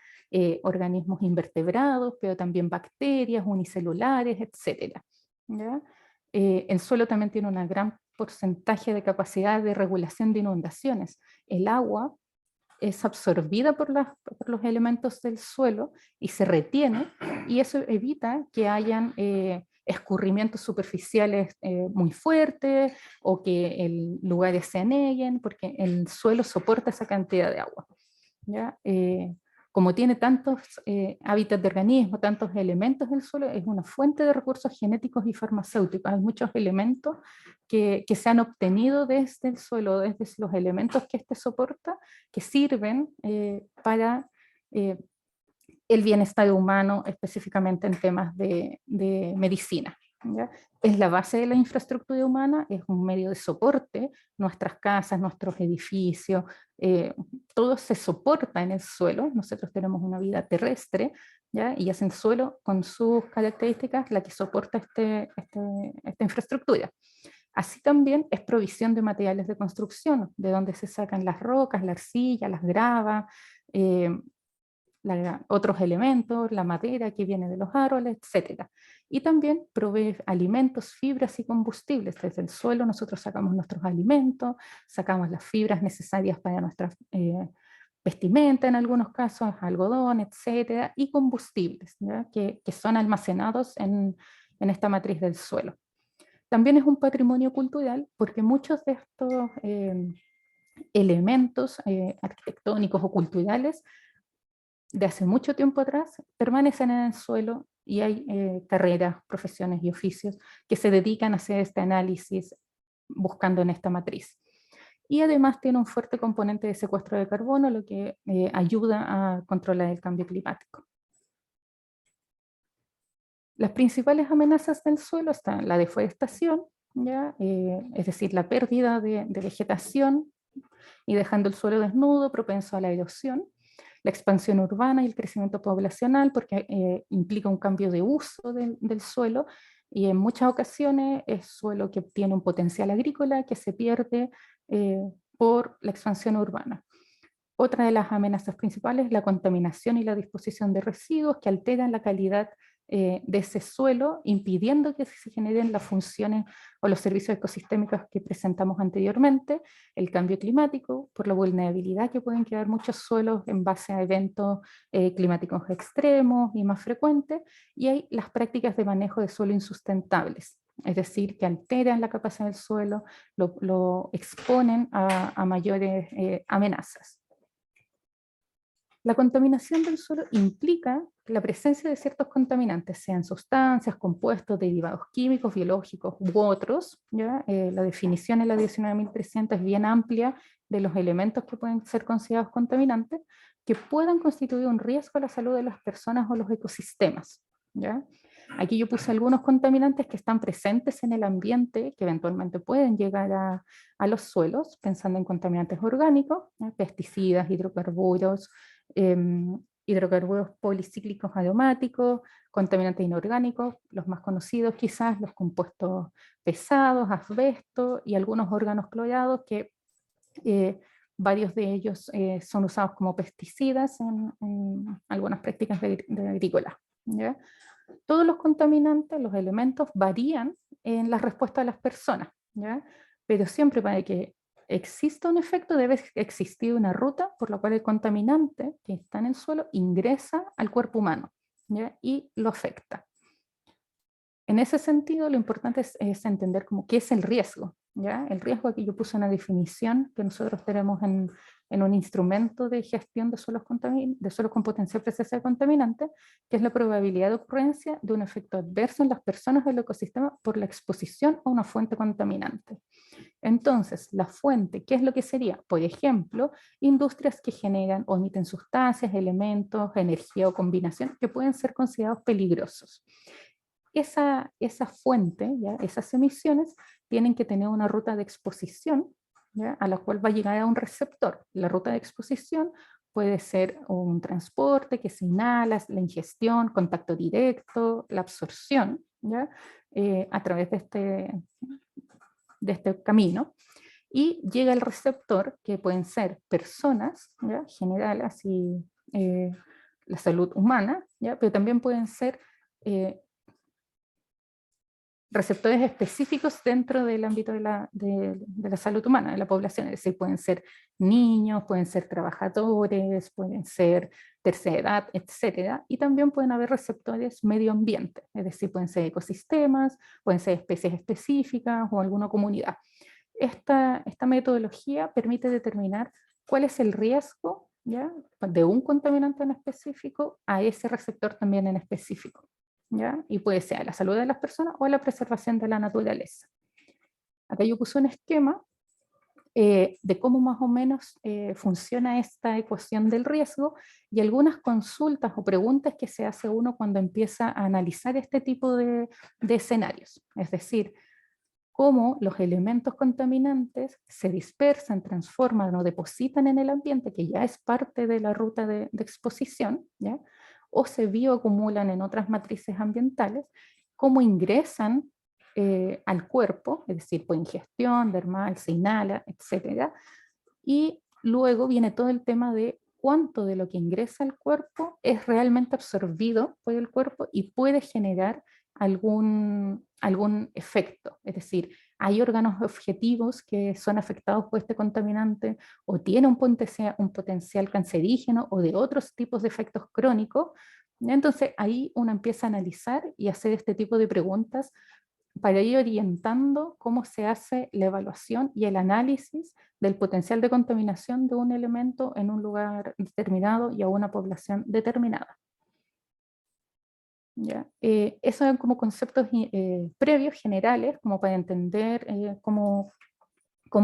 organismos invertebrados, pero también bacterias, unicelulares, etc. ¿Ya? El suelo también tiene un gran porcentaje de capacidad de regulación de inundaciones. El agua es absorbida por los elementos del suelo y se retiene, y eso evita que hayan escurrimientos superficiales muy fuertes o que lugares se aneguen, porque el suelo soporta esa cantidad de agua. ¿Ya? Como tiene tantos hábitats de organismos, tantos elementos del suelo, es una fuente de recursos genéticos y farmacéuticos. Hay muchos elementos que se han obtenido desde el suelo, desde los elementos que este soporta, que sirven para el bienestar humano, específicamente en temas de medicina. ¿Ya? Es la base de la infraestructura humana, es un medio de soporte, nuestras casas, nuestros edificios, todo se soporta en el suelo. Nosotros tenemos una vida terrestre, ¿ya? Y es el suelo con sus características la que soporta esta infraestructura. Así también es provisión de materiales de construcción, de donde se sacan las rocas, la arcilla, las gravas, otros elementos, la madera que viene de los árboles, etc. Y también provee alimentos, fibras y combustibles. Desde el suelo nosotros sacamos nuestros alimentos, sacamos las fibras necesarias para nuestra vestimenta en algunos casos, algodón, etc. Y combustibles, ¿ya? Que son almacenados en esta matriz del suelo. También es un patrimonio cultural porque muchos de estos elementos arquitectónicos o culturales de hace mucho tiempo atrás permanecen en el suelo, y hay carreras, profesiones y oficios que se dedican a hacer este análisis buscando en esta matriz. Y además tiene un fuerte componente de secuestro de carbono, lo que ayuda a controlar el cambio climático. Las principales amenazas del suelo están la deforestación, ¿ya? Es decir, la pérdida de vegetación y dejando el suelo desnudo, propenso a la erosión. La expansión urbana y el crecimiento poblacional, porque implica un cambio de uso del suelo, y en muchas ocasiones es suelo que tiene un potencial agrícola que se pierde por la expansión urbana. Otra de las amenazas principales es la contaminación y la disposición de residuos que alteran la calidad de ese suelo, impidiendo que se generen las funciones o los servicios ecosistémicos que presentamos anteriormente, el cambio climático, por la vulnerabilidad que pueden quedar muchos suelos en base a eventos climáticos extremos y más frecuentes, y hay las prácticas de manejo de suelo insustentables, es decir, que alteran la capacidad del suelo, lo exponen a mayores amenazas. La contaminación del suelo implica la presencia de ciertos contaminantes, sean sustancias, compuestos, derivados químicos, biológicos u otros. ¿Ya? La definición en la 19.300 es bien amplia de los elementos que pueden ser considerados contaminantes, que puedan constituir un riesgo a la salud de las personas o los ecosistemas. ¿Ya? Aquí yo puse algunos contaminantes que están presentes en el ambiente, que eventualmente pueden llegar a los suelos, pensando en contaminantes orgánicos, pesticidas, hidrocarburos, hidrocarburos policíclicos aromáticos, contaminantes inorgánicos, los más conocidos quizás, los compuestos pesados, asbesto y algunos órganos clorados que varios de ellos son usados como pesticidas en algunas prácticas de agrícola. ¿Ya? Todos los contaminantes, los elementos varían en la respuesta de las personas, ¿ya? Pero siempre para que exista un efecto debe existir una ruta por la cual el contaminante que está en el suelo ingresa al cuerpo humano, ¿ya? Y lo afecta. En ese sentido, lo importante es entender como qué es el riesgo, ¿ya? El riesgo, aquí yo puse una definición que nosotros tenemos en un instrumento de gestión de suelos con potencial presencia de contaminantes, que es la probabilidad de ocurrencia de un efecto adverso en las personas del ecosistema por la exposición a una fuente contaminante. Entonces, la fuente, ¿qué es lo que sería? Por ejemplo, industrias que generan o emiten sustancias, elementos, energía o combinación que pueden ser considerados peligrosos. esa fuente, ¿ya? Esas emisiones tienen que tener una ruta de exposición, ¿ya? A la cual va a llegar a un receptor. La ruta de exposición puede ser un transporte que se inhala, la ingestión, contacto directo, la absorción, ¿ya? A través de este camino. Y llega el receptor, que pueden ser personas, ¿ya? General, así, la salud humana, ¿ya? Pero también pueden ser receptores específicos dentro del ámbito de la salud humana, de la población, es decir, pueden ser niños, pueden ser trabajadores, pueden ser tercera edad, etcétera, y también pueden haber receptores medio ambiente, es decir, pueden ser ecosistemas, pueden ser especies específicas o alguna comunidad. Esta metodología permite determinar cuál es el riesgo, ¿ya? De un contaminante en específico a ese receptor también en específico, ¿ya? Y puede ser a la salud de las personas o a la preservación de la naturaleza. Acá yo puse un esquema de cómo más o menos funciona esta ecuación del riesgo y algunas consultas o preguntas que se hace uno cuando empieza a analizar este tipo de escenarios. Es decir, cómo los elementos contaminantes se dispersan, transforman o depositan en el ambiente, que ya es parte de la ruta de exposición, ¿ya? O se bioacumulan en otras matrices ambientales, cómo ingresan al cuerpo, es decir, por ingestión, dermal, se inhala, etc. Y luego viene todo el tema de cuánto de lo que ingresa al cuerpo es realmente absorbido por el cuerpo y puede generar algún efecto. Es decir, hay órganos objetivos que son afectados por este contaminante o tiene un potencial cancerígeno o de otros tipos de efectos crónicos. Entonces ahí uno empieza a analizar y hacer este tipo de preguntas para ir orientando cómo se hace la evaluación y el análisis del potencial de contaminación de un elemento en un lugar determinado y a una población determinada. ¿Ya? Eso son como conceptos previos, generales, como para entender cómo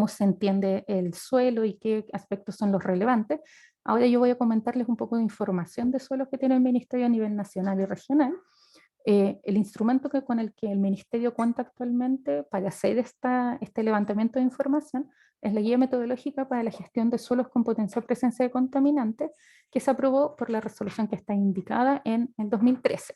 se entiende el suelo y qué aspectos son los relevantes. Ahora yo voy a comentarles un poco de información de suelos que tiene el Ministerio a nivel nacional y regional. El instrumento con el que el Ministerio cuenta actualmente para hacer este levantamiento de información es la Guía Metodológica para la Gestión de Suelos con Potencial Presencia de Contaminantes, que se aprobó por la resolución que está indicada en el 2013.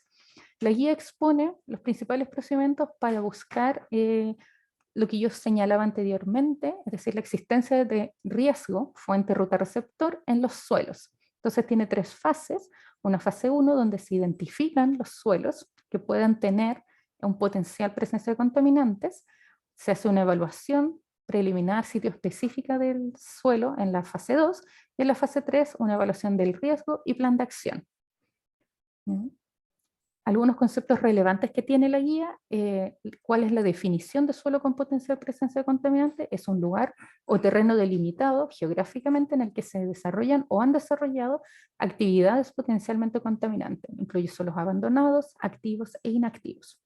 La guía expone los principales procedimientos para buscar lo que yo señalaba anteriormente, es decir, la existencia de riesgo, fuente, ruta, receptor, en los suelos. Entonces tiene 3 fases. Una fase 1 donde se identifican los suelos que puedan tener un potencial presencia de contaminantes. Se hace una evaluación preliminar sitio específica del suelo en la fase 2 y en la fase 3 una evaluación del riesgo y plan de acción. Algunos conceptos relevantes que tiene la guía, cuál es la definición de suelo con potencial presencia de contaminante, es un lugar o terreno delimitado geográficamente en el que se desarrollan o han desarrollado actividades potencialmente contaminantes, incluye suelos abandonados, activos e inactivos.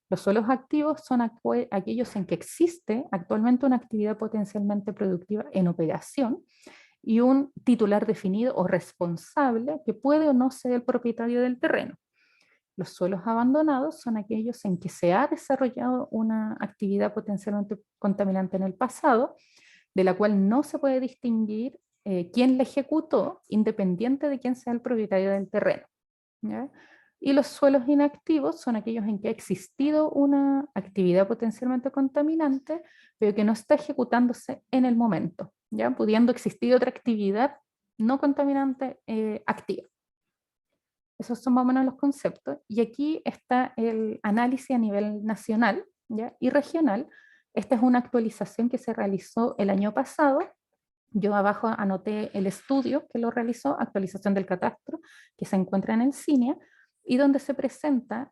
Los suelos activos son aquellos en que existe actualmente una actividad potencialmente productiva en operación y un titular definido o responsable que puede o no ser el propietario del terreno. Los suelos abandonados son aquellos en que se ha desarrollado una actividad potencialmente contaminante en el pasado, de la cual no se puede distinguir quién la ejecutó, independiente de quién sea el propietario del terreno, ¿ya? Y los suelos inactivos son aquellos en que ha existido una actividad potencialmente contaminante, pero que no está ejecutándose en el momento, ¿ya? Pudiendo existir otra actividad no contaminante activa. Esos son más o menos los conceptos. Y aquí está el análisis a nivel nacional, ¿ya? Y regional. Esta es una actualización que se realizó el año pasado. Yo abajo anoté el estudio que lo realizó, actualización del catastro, que se encuentra en el CINEA, y donde se presenta,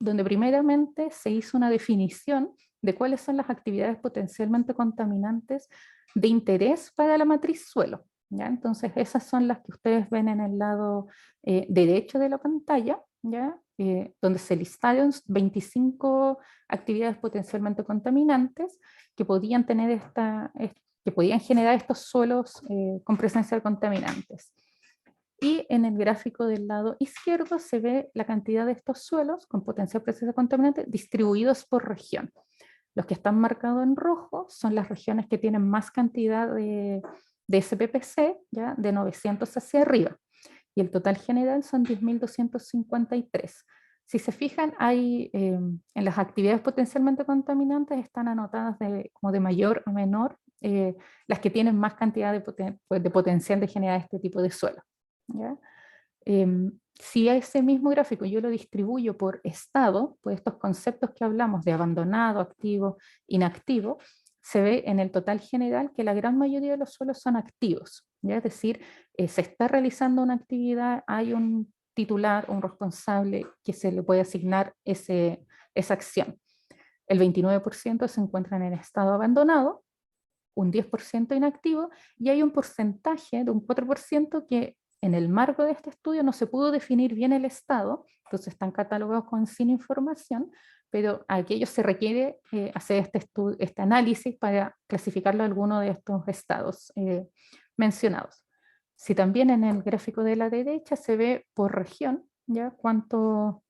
donde primeramente se hizo una definición de cuáles son las actividades potencialmente contaminantes de interés para la matriz suelo. ¿Ya? Entonces esas son las que ustedes ven en el lado derecho de la pantalla, ¿ya? Donde se listaron 25 actividades potencialmente contaminantes que podían tener que podían generar estos suelos con presencia de contaminantes. Y en el gráfico del lado izquierdo se ve la cantidad de estos suelos con potencial presencia contaminante distribuidos por región. Los que están marcados en rojo son las regiones que tienen más cantidad de SPPC, ¿ya? De 900 hacia arriba. Y el total general son 10.253. Si se fijan, hay, en las actividades potencialmente contaminantes están anotadas como de mayor a menor, las que tienen más cantidad de potencial de generar este tipo de suelo, ¿ya? Si a ese mismo gráfico yo lo distribuyo por estado, pues estos conceptos que hablamos de abandonado, activo, inactivo, se ve en el total general que la gran mayoría de los suelos son activos, ¿ya? Es decir, se está realizando una actividad, hay un titular, un responsable que se le puede asignar esa acción. El 29% se encuentran en estado abandonado, un 10% inactivo, y hay un porcentaje de un 4% que en el marco de este estudio no se pudo definir bien el estado, entonces están catalogados con sin información, pero a aquellos se requiere hacer este análisis para clasificarlo a alguno de estos estados mencionados. Si también en el gráfico de la derecha se ve por región, ¿ya? cuánto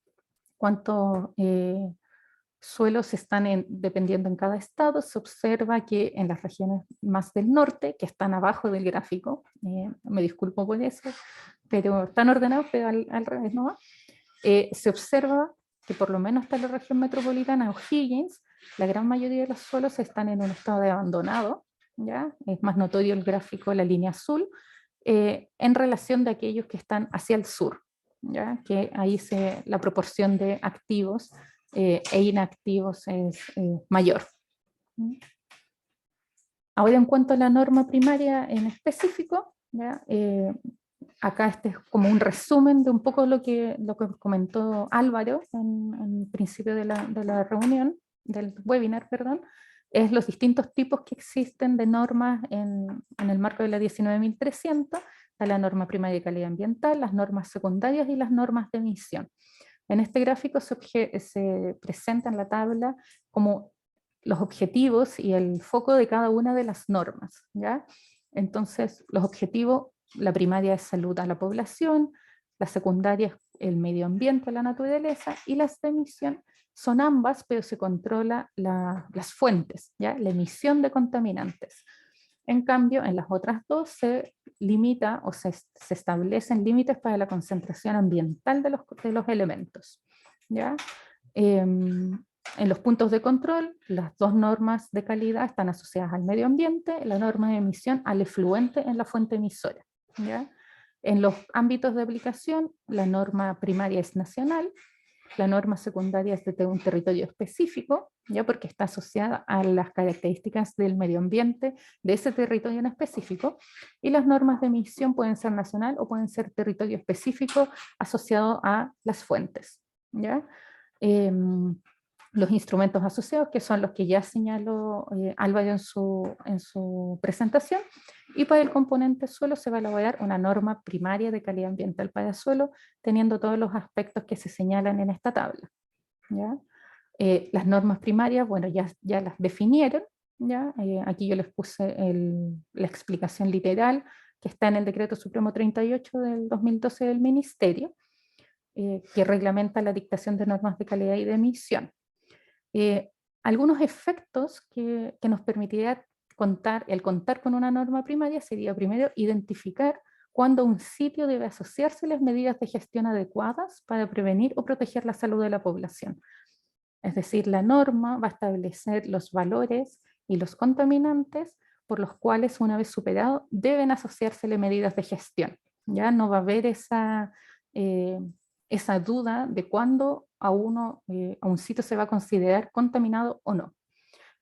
suelos están dependiendo en cada estado, se observa que en las regiones más del norte, que están abajo del gráfico, me disculpo por eso, pero están ordenados, pero al revés, ¿no? Se observa que por lo menos hasta la región metropolitana O'Higgins, la gran mayoría de los suelos están en un estado de abandonado, ¿ya? Es más notorio el gráfico, la línea azul, en relación de aquellos que están hacia el sur, ¿ya? Que ahí la proporción de activos e inactivos es mayor. Ahora en cuanto a la norma primaria en específico, ¿ya? Acá este es como un resumen de un poco lo que comentó Álvaro en el principio de la reunión, del webinar, perdón, es los distintos tipos que existen de normas en el marco de la 19.300, está la norma primaria de calidad ambiental, las normas secundarias y las normas de emisión. En este gráfico se presenta en la tabla como los objetivos y el foco de cada una de las normas, ¿ya? Entonces, los objetivos, la primaria es salud a la población, la secundaria es el medio ambiente, la naturaleza, y las de emisión son ambas, pero se controla las fuentes, ¿ya? La emisión de contaminantes. En cambio, en las otras dos se limita o se establecen límites para la concentración ambiental de los elementos, ¿ya? En los puntos de control, las dos normas de calidad están asociadas al medio ambiente, la norma de emisión al efluente en la fuente emisora, ¿ya? En los ámbitos de aplicación, la norma primaria es nacional, la norma secundaria es de un territorio específico, ya porque está asociada a las características del medio ambiente de ese territorio en específico, y las normas de emisión pueden ser nacional o pueden ser territorio específico asociado a las fuentes, ¿ya? Los instrumentos asociados, que son los que ya señaló Álvaro en su presentación, y para el componente suelo se va a elaborar una norma primaria de calidad ambiental para suelo, teniendo todos los aspectos que se señalan en esta tabla, ¿ya? Las normas primarias, bueno, ya las definieron, ¿ya? Aquí yo les puse la explicación literal, que está en el Decreto Supremo 38 del 2012 del Ministerio, que reglamenta la dictación de normas de calidad y de emisión. Algunos efectos que nos permitiría contar con una norma primaria sería primero identificar cuándo un sitio debe asociarse a las medidas de gestión adecuadas para prevenir o proteger la salud de la población. Es decir, la norma va a establecer los valores y los contaminantes por los cuales, una vez superado, deben asociársele medidas de gestión. Ya no va a haber esa duda de cuándo a un sitio se va a considerar contaminado o no.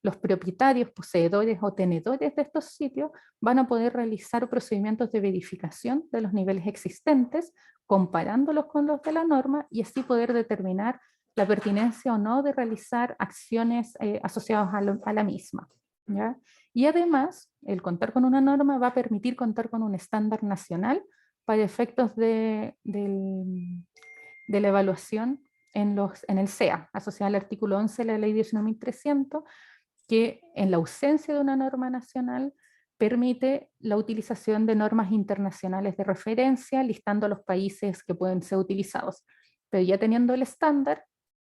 Los propietarios, poseedores o tenedores de estos sitios van a poder realizar procedimientos de verificación de los niveles existentes, comparándolos con los de la norma, y así poder determinar la pertinencia o no de realizar acciones asociadas a la misma, ¿ya? Y además, el contar con una norma va a permitir contar con un estándar nacional para efectos de la evaluación en el SEA, asociada al artículo 11 de la ley 19.300, que en la ausencia de una norma nacional permite la utilización de normas internacionales de referencia, listando los países que pueden ser utilizados. Pero ya teniendo el estándar,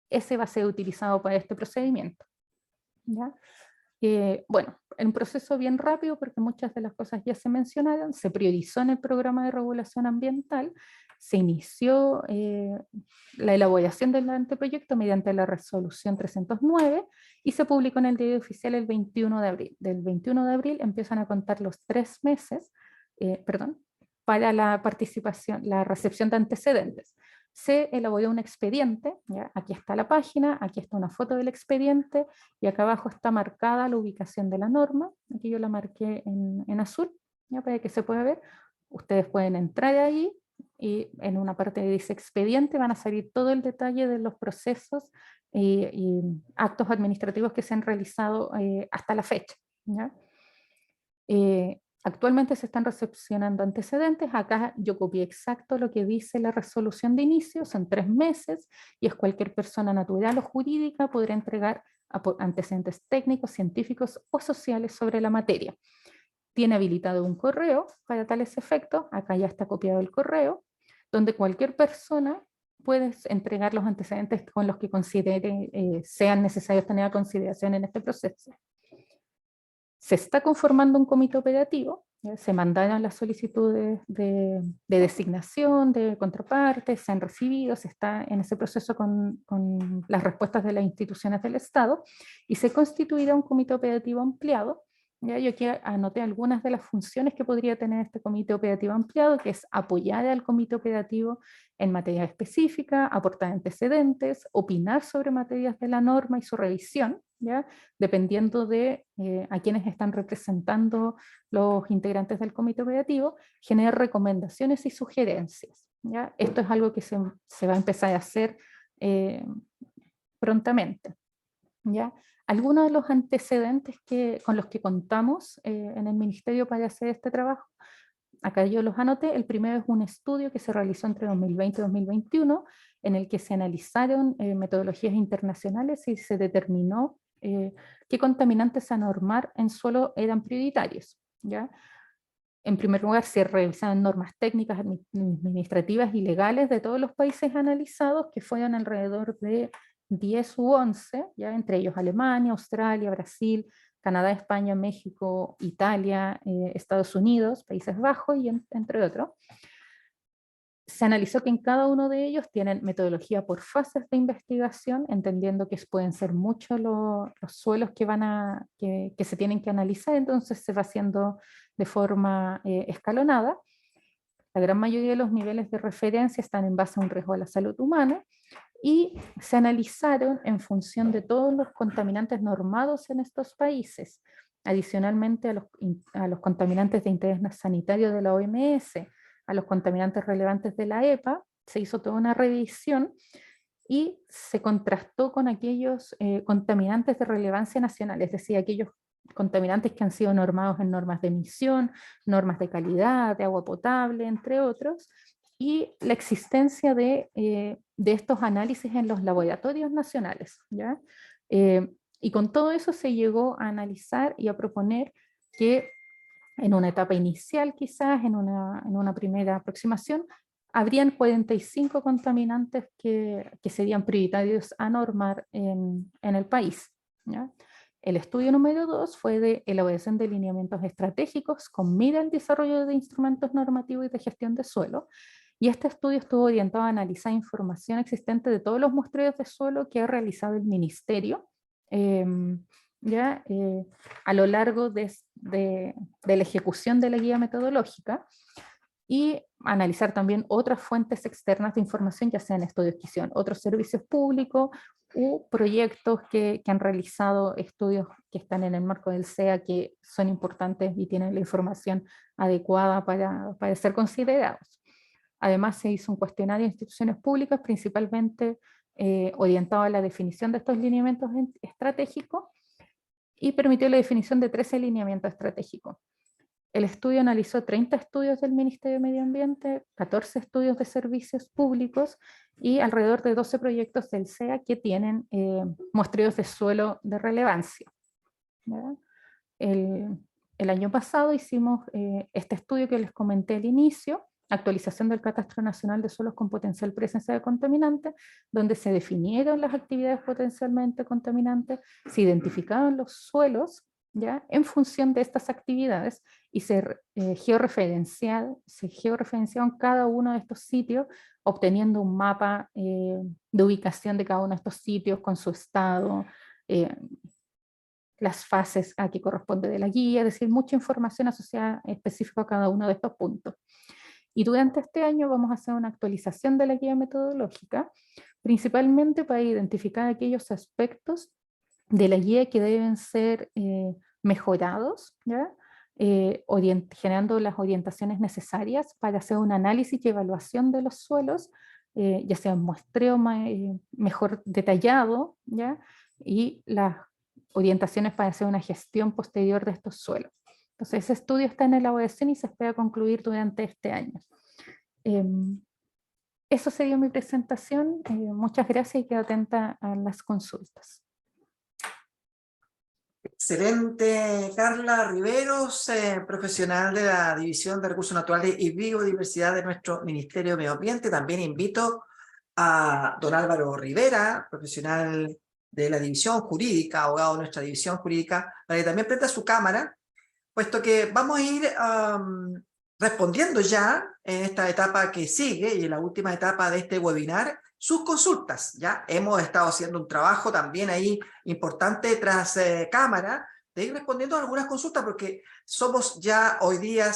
ese va a ser utilizado para este procedimiento. ¿Ya? Bueno, en un proceso bien rápido, porque muchas de las cosas ya se mencionaron, se priorizó en el programa de regulación ambiental, se inició la elaboración del anteproyecto mediante la resolución 309 y se publicó en el diario oficial el 21 de abril. Del 21 de abril empiezan a contar los 3 meses, para la participación, la recepción de antecedentes. Se elaboró un expediente, ¿ya? Aquí está la página, aquí está una foto del expediente y acá abajo está marcada la ubicación de la norma. Aquí yo la marqué en azul, ¿ya? Para que se pueda ver. Ustedes pueden entrar ahí y en una parte que dice expediente van a salir todo el detalle de los procesos y actos administrativos que se han realizado hasta la fecha, ¿ya? Actualmente se están recepcionando antecedentes. Acá yo copié exacto lo que dice la resolución de inicio, son 3 meses y es cualquier persona natural o jurídica podrá entregar antecedentes técnicos, científicos o sociales sobre la materia. Tiene habilitado un correo para tales efectos, acá ya está copiado el correo, donde cualquier persona puede entregar los antecedentes con los que considere sean necesarios tener a consideración en este proceso. Se está conformando un comité operativo, ¿ya? Se mandaron las solicitudes de designación, de contrapartes, se han recibido, se está en ese proceso con las respuestas de las instituciones del Estado, y se constituirá un comité operativo ampliado. ¿Ya? Yo aquí anoté algunas de las funciones que podría tener este comité operativo ampliado, que es apoyar al comité operativo en materia específica, aportar antecedentes, opinar sobre materias de la norma y su revisión, ¿ya? Dependiendo de a quienes están representando los integrantes del comité operativo, generar recomendaciones y sugerencias, ¿ya? Esto es algo que se va a empezar a hacer prontamente, ¿ya? Algunos de los antecedentes con los que contamos en el Ministerio para hacer este trabajo, acá yo los anoté. El primero es un estudio que se realizó entre 2020 y 2021, en el que se analizaron metodologías internacionales y se determinó qué contaminantes a normar en suelo eran prioritarios, ¿ya? En primer lugar, se revisaron normas técnicas, administrativas y legales de todos los países analizados, que fueron alrededor de 10 u 11, ¿ya? Entre ellos Alemania, Australia, Brasil, Canadá, España, México, Italia, Estados Unidos, Países Bajos y entre otros. Se analizó que en cada uno de ellos tienen metodología por fases de investigación, entendiendo que pueden ser muchos los suelos que se tienen que analizar, entonces se va haciendo de forma escalonada. La gran mayoría de los niveles de referencia están en base a un riesgo a la salud humana, y se analizaron en función de todos los contaminantes normados en estos países, adicionalmente a los contaminantes de interés sanitario de la OMS, a los contaminantes relevantes de la EPA. Se hizo toda una revisión y se contrastó con aquellos contaminantes de relevancia nacional, es decir, aquellos contaminantes que han sido normados en normas de emisión, normas de calidad, de agua potable, entre otros, y la existencia de estos análisis en los laboratorios nacionales, ¿ya? Y con todo eso se llegó a analizar y a proponer que en una etapa inicial, quizás en una primera aproximación, habrían 45 contaminantes que serían prioritarios a normar en el país, ¿ya? El estudio número 2 fue de elaboración de lineamientos estratégicos con mira al desarrollo de instrumentos normativos y de gestión de suelo. Y este estudio estuvo orientado a analizar información existente de todos los muestreos de suelo que ha realizado el Ministerio a lo largo de la ejecución de la guía metodológica, y analizar también otras fuentes externas de información, ya sean estudios que hicieron otros servicios públicos u proyectos que han realizado estudios que están en el marco del SEA, que son importantes y tienen la información adecuada para ser considerados. Además, se hizo un cuestionario de instituciones públicas, principalmente orientado a la definición de estos lineamientos estratégicos, y permitió la definición de 13 lineamientos estratégicos. El estudio analizó 30 estudios del Ministerio de Medio Ambiente, 14 estudios de servicios públicos y alrededor de 12 proyectos del SEA que tienen muestreos de suelo de relevancia, ¿verdad? el año pasado hicimos este estudio que les comenté al inicio, actualización del Catastro Nacional de Suelos con potencial presencia de contaminantes, donde se definieron las actividades potencialmente contaminantes, se identificaron los suelos, ¿ya?, en función de estas actividades, y se georreferenciaron cada uno de estos sitios, obteniendo un mapa de ubicación de cada uno de estos sitios con su estado, las fases a que corresponde de la guía, es decir, mucha información asociada específica a cada uno de estos puntos. Y durante este año vamos a hacer una actualización de la guía metodológica, principalmente para identificar aquellos aspectos de la guía que deben ser mejorados, ¿ya? Generando las orientaciones necesarias para hacer un análisis y evaluación de los suelos, ya sea un muestreo mejor detallado, ¿ya?, y las orientaciones para hacer una gestión posterior de estos suelos. Entonces, ese estudio está en elaboración y se espera concluir durante este año. Eso sería mi presentación. Muchas gracias y quedo atenta a las consultas. Excelente, Carla Riveros, profesional de la División de Recursos Naturales y Biodiversidad de nuestro Ministerio de Medio Ambiente. También invito a don Álvaro Rivera, profesional de la División Jurídica, abogado de nuestra División Jurídica, para que también prenda su cámara, puesto que vamos a ir respondiendo ya en esta etapa que sigue y en la última etapa de este webinar, sus consultas. Ya hemos estado haciendo un trabajo también ahí importante tras cámara, de ir respondiendo a algunas consultas, porque somos ya hoy día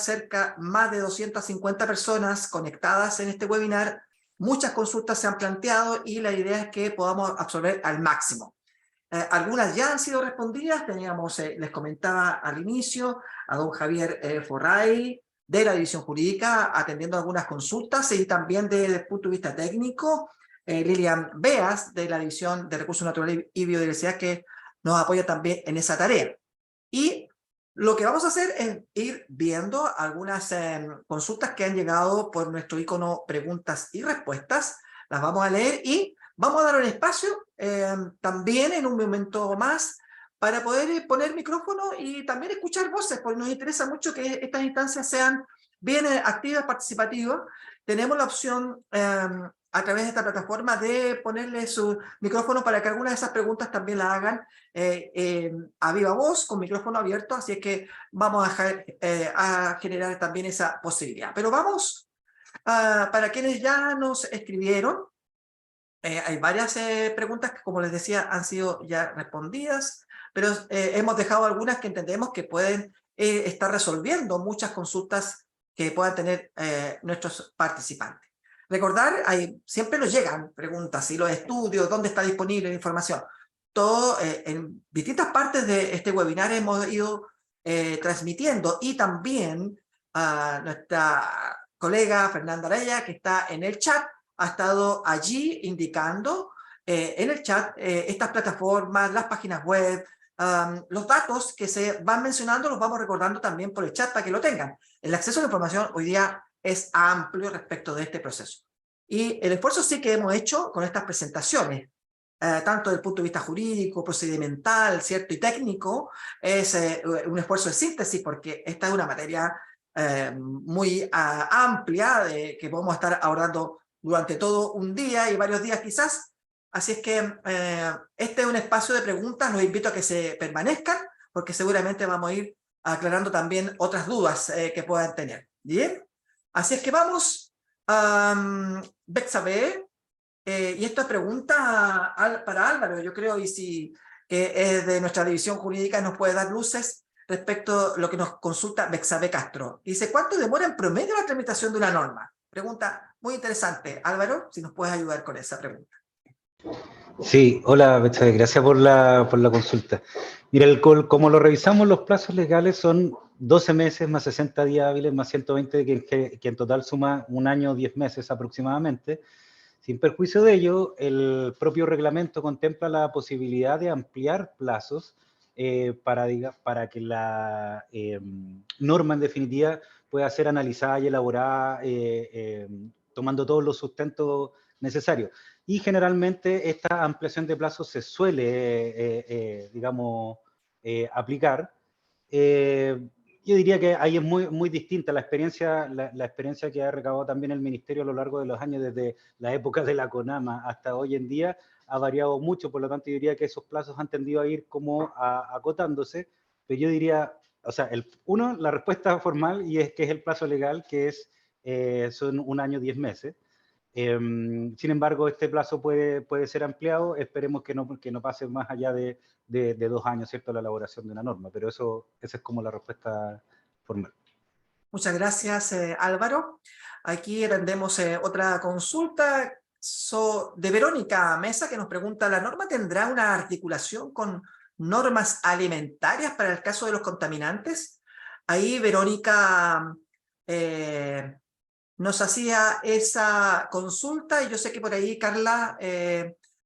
más de 250 personas conectadas en este webinar. Muchas consultas se han planteado y la idea es que podamos absorber al máximo. Algunas ya han sido respondidas. Teníamos, les comentaba al inicio, a don Javier Forray, de la División Jurídica, atendiendo algunas consultas, y también desde el punto de vista técnico, Lilian Beas, de la División de Recursos Naturales y Biodiversidad, que nos apoya también en esa tarea. Y lo que vamos a hacer es ir viendo algunas consultas que han llegado por nuestro icono preguntas y respuestas. Las vamos a leer y vamos a dar un espacio también en un momento más para poder poner micrófono y también escuchar voces, porque nos interesa mucho que estas instancias sean bien activas, participativas. Tenemos la opción a través de esta plataforma de ponerle su micrófono para que algunas de esas preguntas también las hagan a viva voz, con micrófono abierto, así es que vamos a generar también esa posibilidad. Pero vamos, para quienes ya nos escribieron, hay varias preguntas que, como les decía, han sido ya respondidas, pero hemos dejado algunas que entendemos que pueden estar resolviendo muchas consultas que puedan tener nuestros participantes. Recordar, siempre nos llegan preguntas, y los estudios, dónde está disponible la información. Todo, en distintas partes de este webinar hemos ido transmitiendo, y también a nuestra colega Fernanda Araya, que está en el chat, ha estado allí indicando en el chat estas plataformas, las páginas web, los datos que se van mencionando los vamos recordando también por el chat para que lo tengan. El acceso a la información hoy día es amplio respecto de este proceso. Y el esfuerzo sí que hemos hecho con estas presentaciones, tanto desde el punto de vista jurídico, procedimental, ¿cierto?, y técnico, es un esfuerzo de síntesis, porque esta es una materia muy amplia que podemos estar abordando durante todo un día y varios días quizás. Así es que este es un espacio de preguntas, los invito a que se permanezcan, porque seguramente vamos a ir aclarando también otras dudas que puedan tener. ¿Bien? Así es que vamos a Betsabe, y esta pregunta para Álvaro, yo creo, y si que es de nuestra división jurídica, nos puede dar luces respecto a lo que nos consulta Betsabe Castro. Dice, ¿cuánto demora en promedio la tramitación de una norma? Pregunta muy interesante. Álvaro, si nos puedes ayudar con esa pregunta. Sí, hola, Betsabe, gracias por la consulta. Mira, como lo revisamos, los plazos legales son 12 meses más 60 días hábiles más 120, que en total suma un año, 10 meses aproximadamente. Sin perjuicio de ello, el propio reglamento contempla la posibilidad de ampliar plazos para que la norma en definitiva pueda ser analizada y elaborada tomando todos los sustentos necesarios. Y generalmente esta ampliación de plazos se suele, digamos, aplicar. Yo diría que ahí es muy distinta la experiencia, la experiencia que ha recabado también el Ministerio a lo largo de los años, desde la época de la CONAMA hasta hoy en día, ha variado mucho, por lo tanto yo diría que esos plazos han tendido a ir como acotándose, pero yo diría, o sea, la respuesta formal, y es que es el plazo legal, que son 1 año 10 meses. Sin embargo, este plazo puede ser ampliado, esperemos que no pase más allá de 2 años, ¿cierto?, la elaboración de una norma, pero esa es como la respuesta formal. Muchas gracias, Álvaro. Aquí atendemos otra consulta de Verónica Mesa, que nos pregunta, ¿la norma tendrá una articulación con normas alimentarias para el caso de los contaminantes? Ahí Verónica nos hacía esa consulta y yo sé que por ahí Carla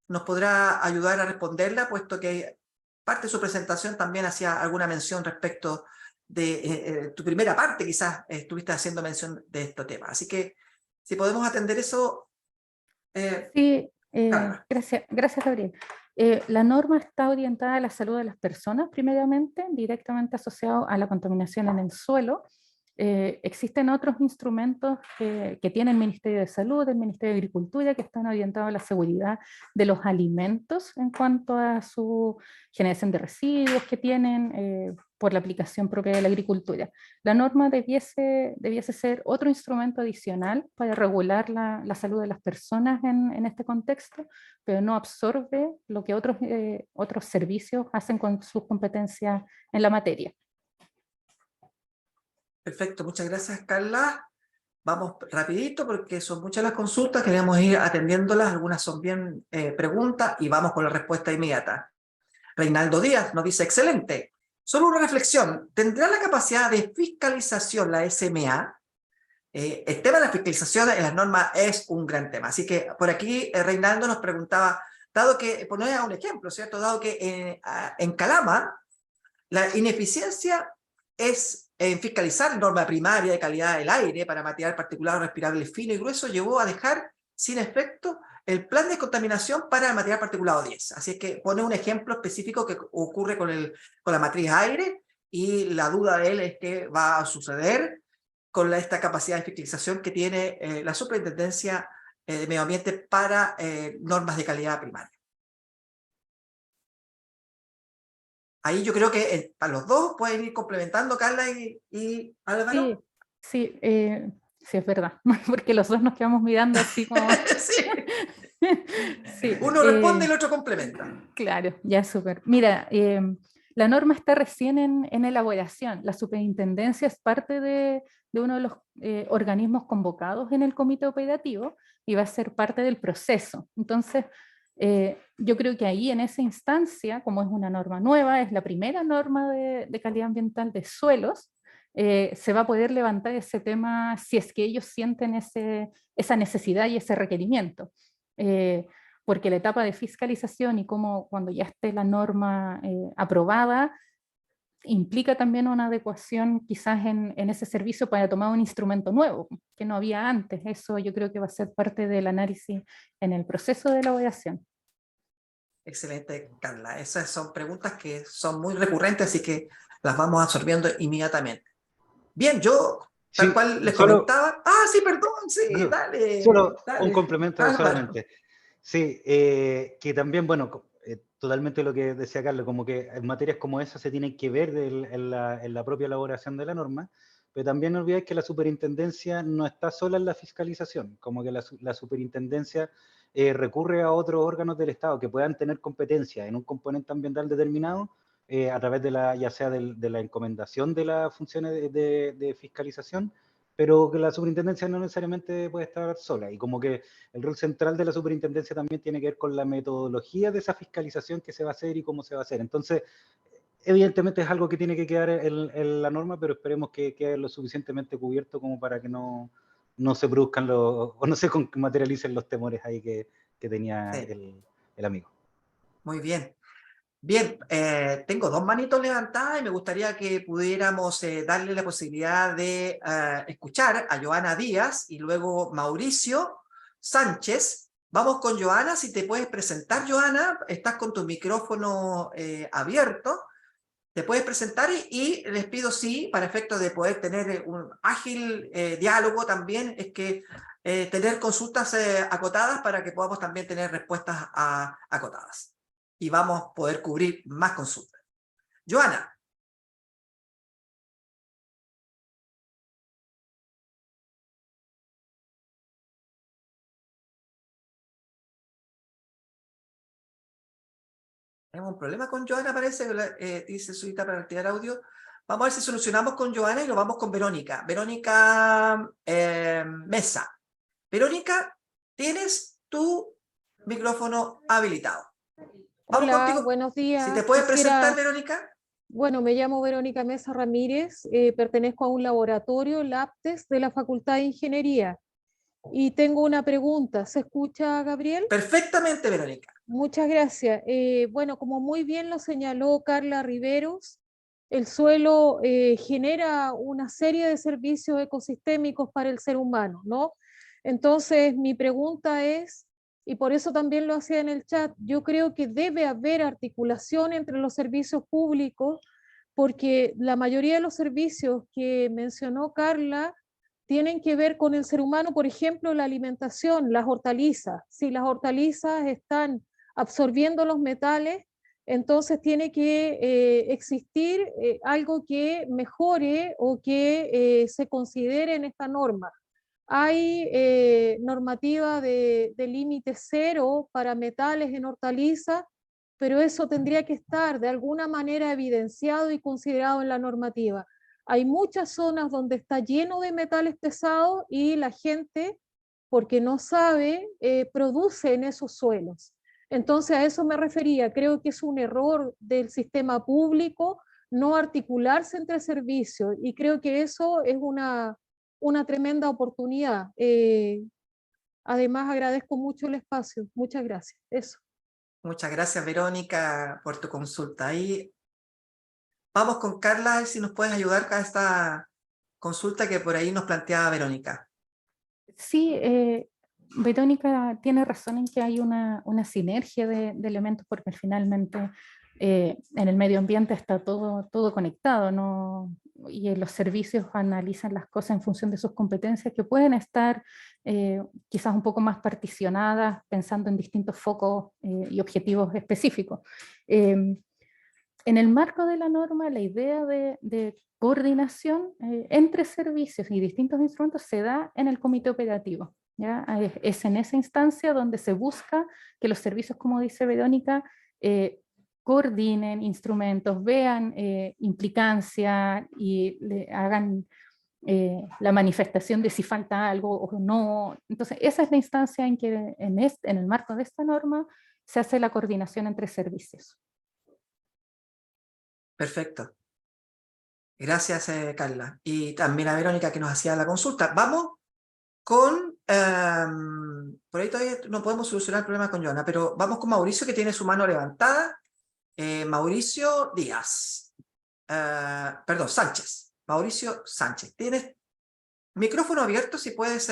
nos podrá ayudar a responderla, puesto que parte de su presentación también hacía alguna mención respecto de tu primera parte, quizás estuviste haciendo mención de este tema. Así que si podemos atender eso. Sí, Carla. gracias, Gabriel. La norma está orientada a la salud de las personas, primeramente, directamente asociado a la contaminación en el suelo. Existen otros instrumentos que tiene el Ministerio de Salud, el Ministerio de Agricultura, que están orientados a la seguridad de los alimentos en cuanto a su generación de residuos que tienen por la aplicación propia de la agricultura. La norma debiese ser otro instrumento adicional para regular la salud de las personas en este contexto, pero no absorbe lo que otros servicios hacen con sus competencias en la materia. Perfecto, muchas gracias, Carla. Vamos rapidito porque son muchas las consultas, queremos ir atendiéndolas, algunas son bien preguntas y vamos con la respuesta inmediata. Reinaldo Díaz nos dice, excelente. Solo una reflexión, ¿tendrá la capacidad de fiscalización la SMA? El tema de la fiscalización en las normas es un gran tema, así que por aquí Reinaldo nos preguntaba, dado que, poner un ejemplo, ¿cierto? Dado que en Calama la ineficiencia es en fiscalizar norma primaria de calidad del aire para material particulado respirable fino y grueso, llevó a dejar sin efecto el plan de contaminación para el material particulado 10. Así es que pone un ejemplo específico que ocurre con la matriz aire, y la duda de él es qué va a suceder con esta capacidad de fiscalización que tiene la Superintendencia de Medio Ambiente para normas de calidad primaria. Ahí yo creo que para los dos pueden ir complementando, Carla y Álvaro. Sí, es verdad, porque los dos nos quedamos mirando así como... Sí. Sí, Uno responde y el otro complementa. Claro, ya súper. Mira, la norma está recién en elaboración. La superintendencia es parte de uno de los organismos convocados en el comité operativo y va a ser parte del proceso. Entonces, yo creo que ahí en esa instancia, como es una norma nueva, es la primera norma de calidad ambiental de suelos, se va a poder levantar ese tema si es que ellos sienten esa necesidad y ese requerimiento. Porque la etapa de fiscalización y cómo cuando ya esté la norma aprobada, implica también una adecuación quizás en ese servicio para tomar un instrumento nuevo que no había antes. Eso yo creo que va a ser parte del análisis en el proceso de elaboración. Excelente, Carla. Esas son preguntas que son muy recurrentes, así que las vamos absorbiendo inmediatamente. Bien, yo tal cual les comentaba. Ah, sí, perdón, sí, dale. Solo dale. un complemento solamente. Sí, que también, bueno, totalmente lo que decía Carlos, como que en materias como esa se tienen que ver en la propia elaboración de la norma, pero también no olvidáis que la superintendencia no está sola en la fiscalización, como que la superintendencia recurre a otros órganos del Estado que puedan tener competencia en un componente ambiental determinado, a través ya sea de la encomendación de las funciones de fiscalización, pero que la superintendencia no necesariamente puede estar sola, y como que el rol central de la superintendencia también tiene que ver con la metodología de esa fiscalización que se va a hacer y cómo se va a hacer. Entonces, evidentemente es algo que tiene que quedar en la norma, pero esperemos que quede lo suficientemente cubierto como para que no se produzcan o no se materialicen los temores ahí que tenía el amigo. Muy bien. Bien, tengo dos manitos levantadas y me gustaría que pudiéramos darle la posibilidad de escuchar a Joana Díaz y luego Mauricio Sánchez. Vamos con Joana, si te puedes presentar, Joana, estás con tu micrófono abierto Te puedes presentar y les pido, sí, para efectos de poder tener un ágil diálogo también, es que tener consultas acotadas para que podamos también tener respuestas acotadas. Y vamos a poder cubrir más consultas. Joana. Tenemos un problema con Joana, parece, dice Suita para activar audio. Vamos a ver si solucionamos con Joana y lo vamos con Verónica. Verónica Mesa. Verónica, tienes tu micrófono habilitado. Vamos Hola, contigo. buenos días. Si te puedes presentar, Quisiera, Verónica. bueno, me llamo Verónica Mesa Ramírez, pertenezco a un laboratorio, LAPTES, de la Facultad de Ingeniería. Y tengo una pregunta. ¿Se escucha, Gabriel? Perfectamente, Verónica. Muchas gracias. Bueno, como muy bien lo señaló Carla Riveros, el suelo genera una serie de servicios ecosistémicos para el ser humano, ¿no? Entonces, mi pregunta es, y por eso también lo hacía en el chat, yo creo que debe haber articulación entre los servicios públicos, porque la mayoría de los servicios que mencionó Carla tienen que ver con el ser humano, por ejemplo, la alimentación, las hortalizas. Si las hortalizas están absorbiendo los metales, entonces tiene que existir algo que mejore o que se considere en esta norma. Hay normativa de límite cero para metales en hortalizas, pero eso tendría que estar de alguna manera evidenciado y considerado en la normativa. Hay muchas zonas donde está lleno de metales pesados y la gente, porque no sabe, produce en esos suelos. Entonces a eso me refería, creo que es un error del sistema público no articularse entre servicios y creo que eso es una tremenda oportunidad. Además agradezco mucho el espacio, muchas gracias. Eso. Muchas gracias, Verónica, por tu consulta. Ahí vamos con Carla, a ver si nos puedes ayudar con esta consulta que por ahí nos planteaba Verónica. Sí, Verónica tiene razón en que hay una sinergia de elementos porque finalmente en el medio ambiente está todo conectado, ¿no? Y los servicios analizan las cosas en función de sus competencias que pueden estar quizás un poco más particionadas pensando en distintos focos y objetivos específicos. En el marco de la norma, la idea de coordinación entre servicios y distintos instrumentos se da en el comité operativo. ¿Ya? Es en esa instancia donde se busca que los servicios, como dice Verónica, coordinen instrumentos, vean implicancia y le hagan la manifestación de si falta algo o no. Entonces, esa es la instancia en que en el marco de esta norma se hace la coordinación entre servicios. Perfecto. Gracias, Carla. Y también a Verónica que nos hacía la consulta. Vamos con... por ahí todavía no podemos solucionar el problema con Joana, pero vamos con Mauricio que tiene su mano levantada. Mauricio Díaz. Perdón, Sánchez. Mauricio Sánchez. Tienes micrófono abierto si puedes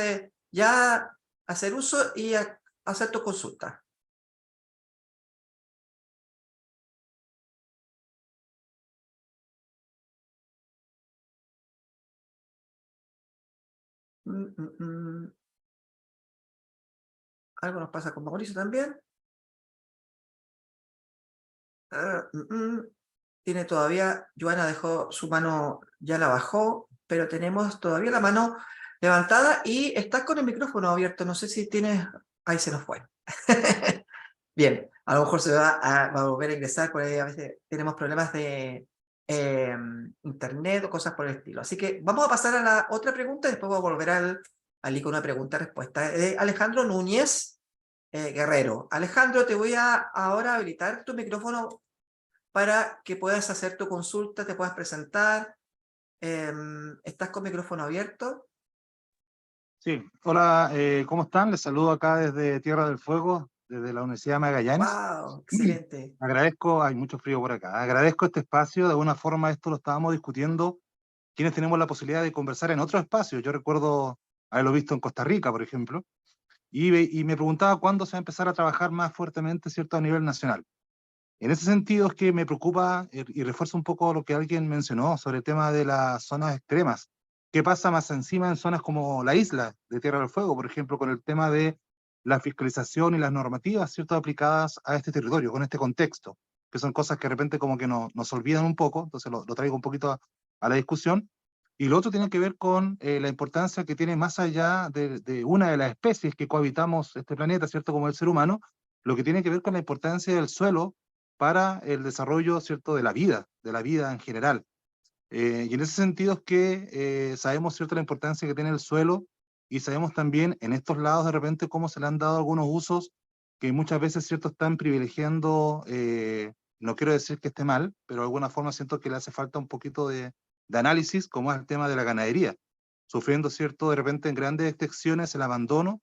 ya hacer uso y hacer tu consulta. Algo nos pasa con Mauricio también. Tiene todavía, Joana dejó su mano, ya la bajó, pero tenemos todavía la mano levantada y estás con el micrófono abierto. No sé si tienes... Ahí se nos fue. Bien, a lo mejor se va a volver a ingresar, por ahí a veces tenemos problemas de internet o cosas por el estilo. Así que vamos a pasar a la otra pregunta y después voy a volver al icono de pregunta-respuesta. Alejandro Núñez Guerrero. Alejandro, te voy a ahora habilitar tu micrófono para que puedas hacer tu consulta, te puedas presentar. ¿Estás con micrófono abierto? Sí, hola, ¿cómo están? Les saludo acá desde Tierra del Fuego, desde la Universidad de Magallanes. ¡Wow! Excelente. Agradezco, hay mucho frío por acá, agradezco este espacio, de alguna forma esto lo estábamos discutiendo, quienes tenemos la posibilidad de conversar en otros espacios. Yo recuerdo haberlo visto en Costa Rica, por ejemplo, y me preguntaba cuándo se va a empezar a trabajar más fuertemente, ¿cierto?, a nivel nacional. En ese sentido es que me preocupa y refuerzo un poco lo que alguien mencionó sobre el tema de las zonas extremas. ¿Qué pasa más encima en zonas como la isla de Tierra del Fuego, por ejemplo, con el tema de la fiscalización y las normativas, ¿cierto?, aplicadas a este territorio, con este contexto, que son cosas que de repente como que nos olvidan un poco, entonces lo traigo un poquito a la discusión. Y lo otro tiene que ver con la importancia que tiene más allá de una de las especies que cohabitamos este planeta, ¿cierto?, como el ser humano, lo que tiene que ver con la importancia del suelo para el desarrollo, ¿cierto?, de la vida en general. Y en ese sentido es que sabemos, ¿cierto?, la importancia que tiene el suelo y sabemos también en estos lados de repente cómo se le han dado algunos usos que muchas veces, ¿cierto?, están privilegiando, no quiero decir que esté mal, pero de alguna forma siento que le hace falta un poquito de análisis, como es el tema de la ganadería, sufriendo, ¿cierto?, de repente en grandes extensiones el abandono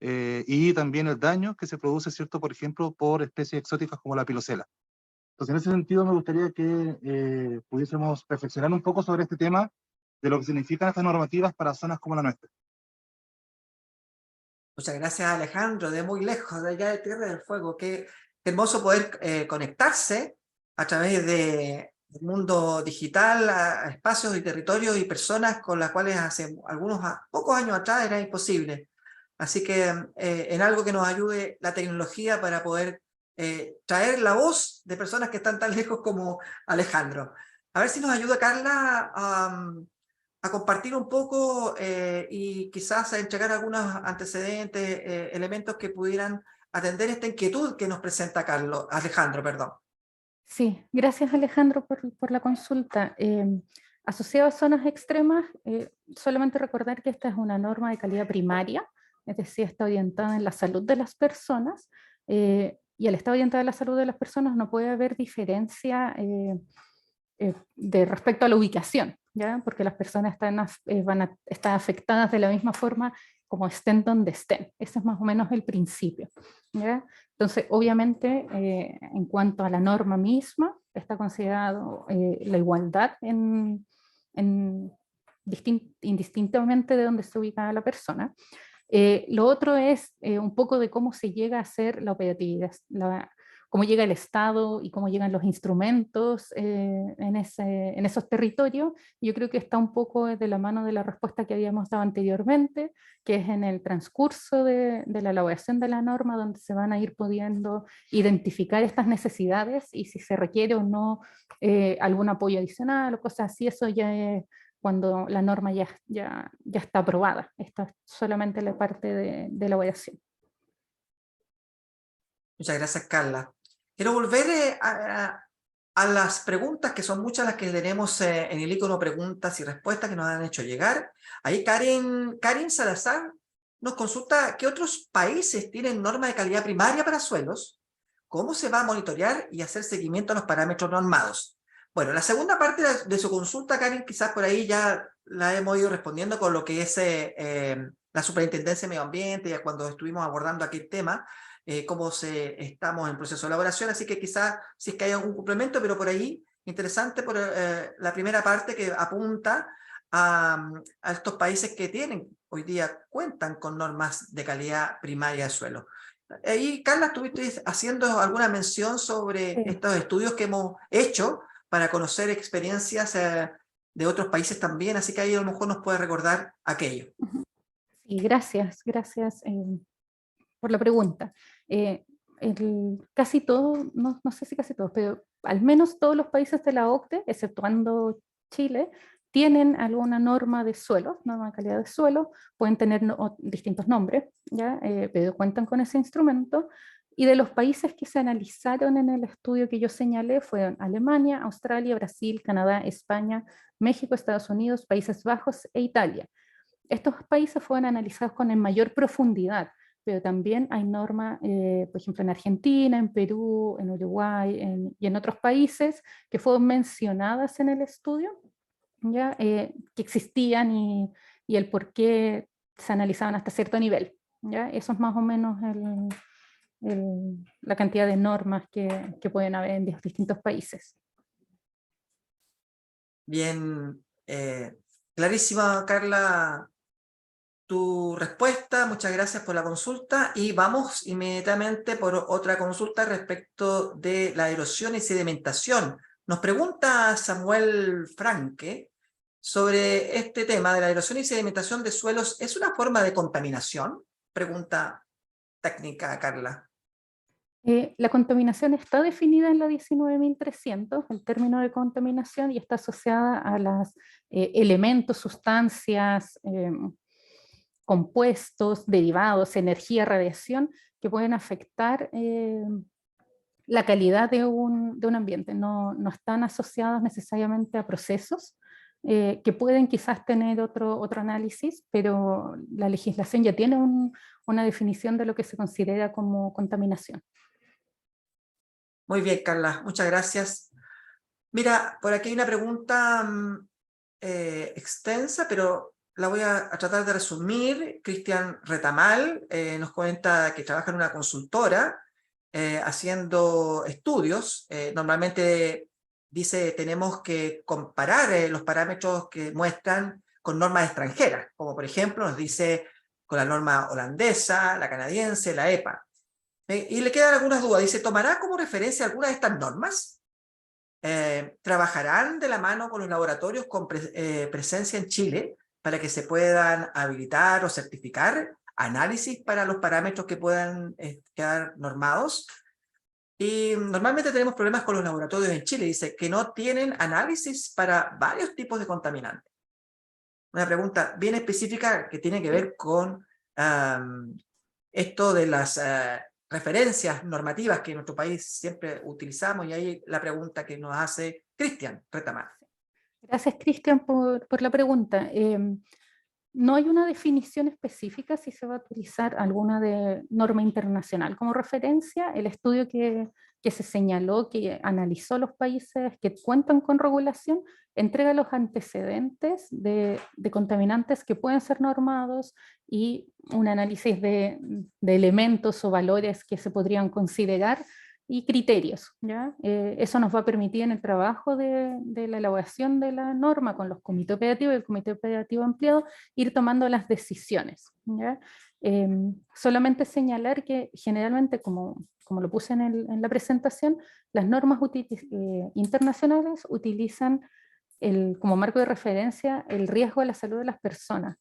y también el daño que se produce, ¿cierto?, por ejemplo, por especies exóticas como la pilosela. Entonces, en ese sentido, me gustaría que pudiésemos reflexionar un poco sobre este tema de lo que significan estas normativas para zonas como la nuestra. Muchas gracias, Alejandro, de muy lejos, de allá de Tierra del Fuego. Qué hermoso poder conectarse a través del mundo digital a espacios y territorios y personas con las cuales hace pocos años atrás era imposible. Así que en algo que nos ayude la tecnología para poder traer la voz de personas que están tan lejos como Alejandro. A ver si nos ayuda Carla a compartir un poco y quizás a entregar algunos antecedentes, elementos que pudieran atender esta inquietud que nos presenta Alejandro, perdón. Sí, gracias Alejandro por la consulta. Asociado a zonas extremas, solamente recordar que esta es una norma de calidad primaria, es decir, está orientada en la salud de las personas, y al estar orientada en la salud de las personas no puede haber diferencia de respecto a la ubicación, ¿ya? Porque las personas van a estar afectadas de la misma forma como estén donde estén. Ese es más o menos el principio, ¿ya? Entonces, obviamente, en cuanto a la norma misma, está considerado la igualdad indistintamente de dónde esté ubicada la persona. Lo otro es un poco de cómo se llega a hacer la operatividad, cómo llega el Estado y cómo llegan los instrumentos en esos territorios. Yo creo que está un poco de la mano de la respuesta que habíamos dado anteriormente, que es en el transcurso de la elaboración de la norma, donde se van a ir pudiendo identificar estas necesidades y si se requiere o no algún apoyo adicional o cosas así. Eso ya es cuando la norma ya está aprobada. Esta es solamente la parte de elaboración. Muchas gracias, Carla. Quiero volver a las preguntas, que son muchas las que tenemos en el icono preguntas y respuestas que nos han hecho llegar. Ahí Karin Salazar nos consulta qué otros países tienen normas de calidad primaria para suelos, cómo se va a monitorear y hacer seguimiento a los parámetros normados. Bueno, la segunda parte de su consulta, Karin, quizás por ahí ya la hemos ido respondiendo con lo que es la Superintendencia de Medio Ambiente, ya cuando estuvimos abordando aquel tema, cómo estamos en proceso de elaboración, así que quizás si es que hay algún complemento, pero por ahí, interesante por la primera parte que apunta a estos países que hoy día cuentan con normas de calidad primaria de suelo. Ahí, Carla, estuviste haciendo alguna mención sobre estos estudios que hemos hecho para conocer experiencias de otros países también, así que ahí a lo mejor nos puede recordar aquello. Sí, gracias por la pregunta. Casi todos, no sé si casi todos, pero al menos todos los países de la OCDE, exceptuando Chile, tienen alguna norma de suelo, norma de calidad de suelo, pueden tener distintos nombres, ¿ya? Pero cuentan con ese instrumento. Y de los países que se analizaron en el estudio que yo señalé fueron Alemania, Australia, Brasil, Canadá, España, México, Estados Unidos, Países Bajos e Italia. Estos países fueron analizados con mayor profundidad, pero también hay normas, por ejemplo, en Argentina, en Perú, en Uruguay y en otros países que fueron mencionadas en el estudio, ¿ya? Que existían y el por qué se analizaban hasta cierto nivel, ¿ya? Eso es más o menos la cantidad de normas que pueden haber en distintos países. Bien, clarísima, Carla, tu respuesta, muchas gracias por la consulta y vamos inmediatamente por otra consulta respecto de la erosión y sedimentación. Nos pregunta Samuel Franque sobre este tema de la erosión y sedimentación de suelos. ¿Es una forma de contaminación? Pregunta técnica, Carla. La contaminación está definida en la 19.300, el término de contaminación, y está asociada a los elementos, sustancias, compuestos, derivados, energía, radiación, que pueden afectar la calidad de un ambiente. No están asociados necesariamente a procesos que pueden quizás tener otro análisis, pero la legislación ya tiene una definición de lo que se considera como contaminación. Muy bien, Carla, muchas gracias. Mira, por aquí hay una pregunta extensa, pero la voy a tratar de resumir. Cristian Retamal nos cuenta que trabaja en una consultora haciendo estudios. Normalmente dice tenemos que comparar los parámetros que muestran con normas extranjeras, como por ejemplo nos dice con la norma holandesa, la canadiense, la EPA. Y le quedan algunas dudas. Dice, ¿tomará como referencia alguna de estas normas? ¿Trabajarán de la mano con los laboratorios con presencia en Chile para que se puedan habilitar o certificar análisis para los parámetros que puedan quedar normados? Y normalmente tenemos problemas con los laboratorios en Chile. Dice que no tienen análisis para varios tipos de contaminantes. Una pregunta bien específica que tiene que ver con esto de las referencias normativas que en nuestro país siempre utilizamos, y ahí la pregunta que nos hace Cristian Retamal. Gracias, Cristian, por la pregunta. No hay una definición específica si se va a utilizar alguna norma internacional como referencia. El estudio que se señaló, que analizó los países que cuentan con regulación, entrega los antecedentes de contaminantes que pueden ser normados y un análisis de elementos o valores que se podrían considerar y criterios, ¿ya? Eso nos va a permitir en el trabajo de la elaboración de la norma con los comités operativos y el comité operativo ampliado ir tomando las decisiones, ¿ya? Solamente señalar que generalmente, como lo puse en la presentación, las normas internacionales utilizan como marco de referencia el riesgo a la salud de las personas.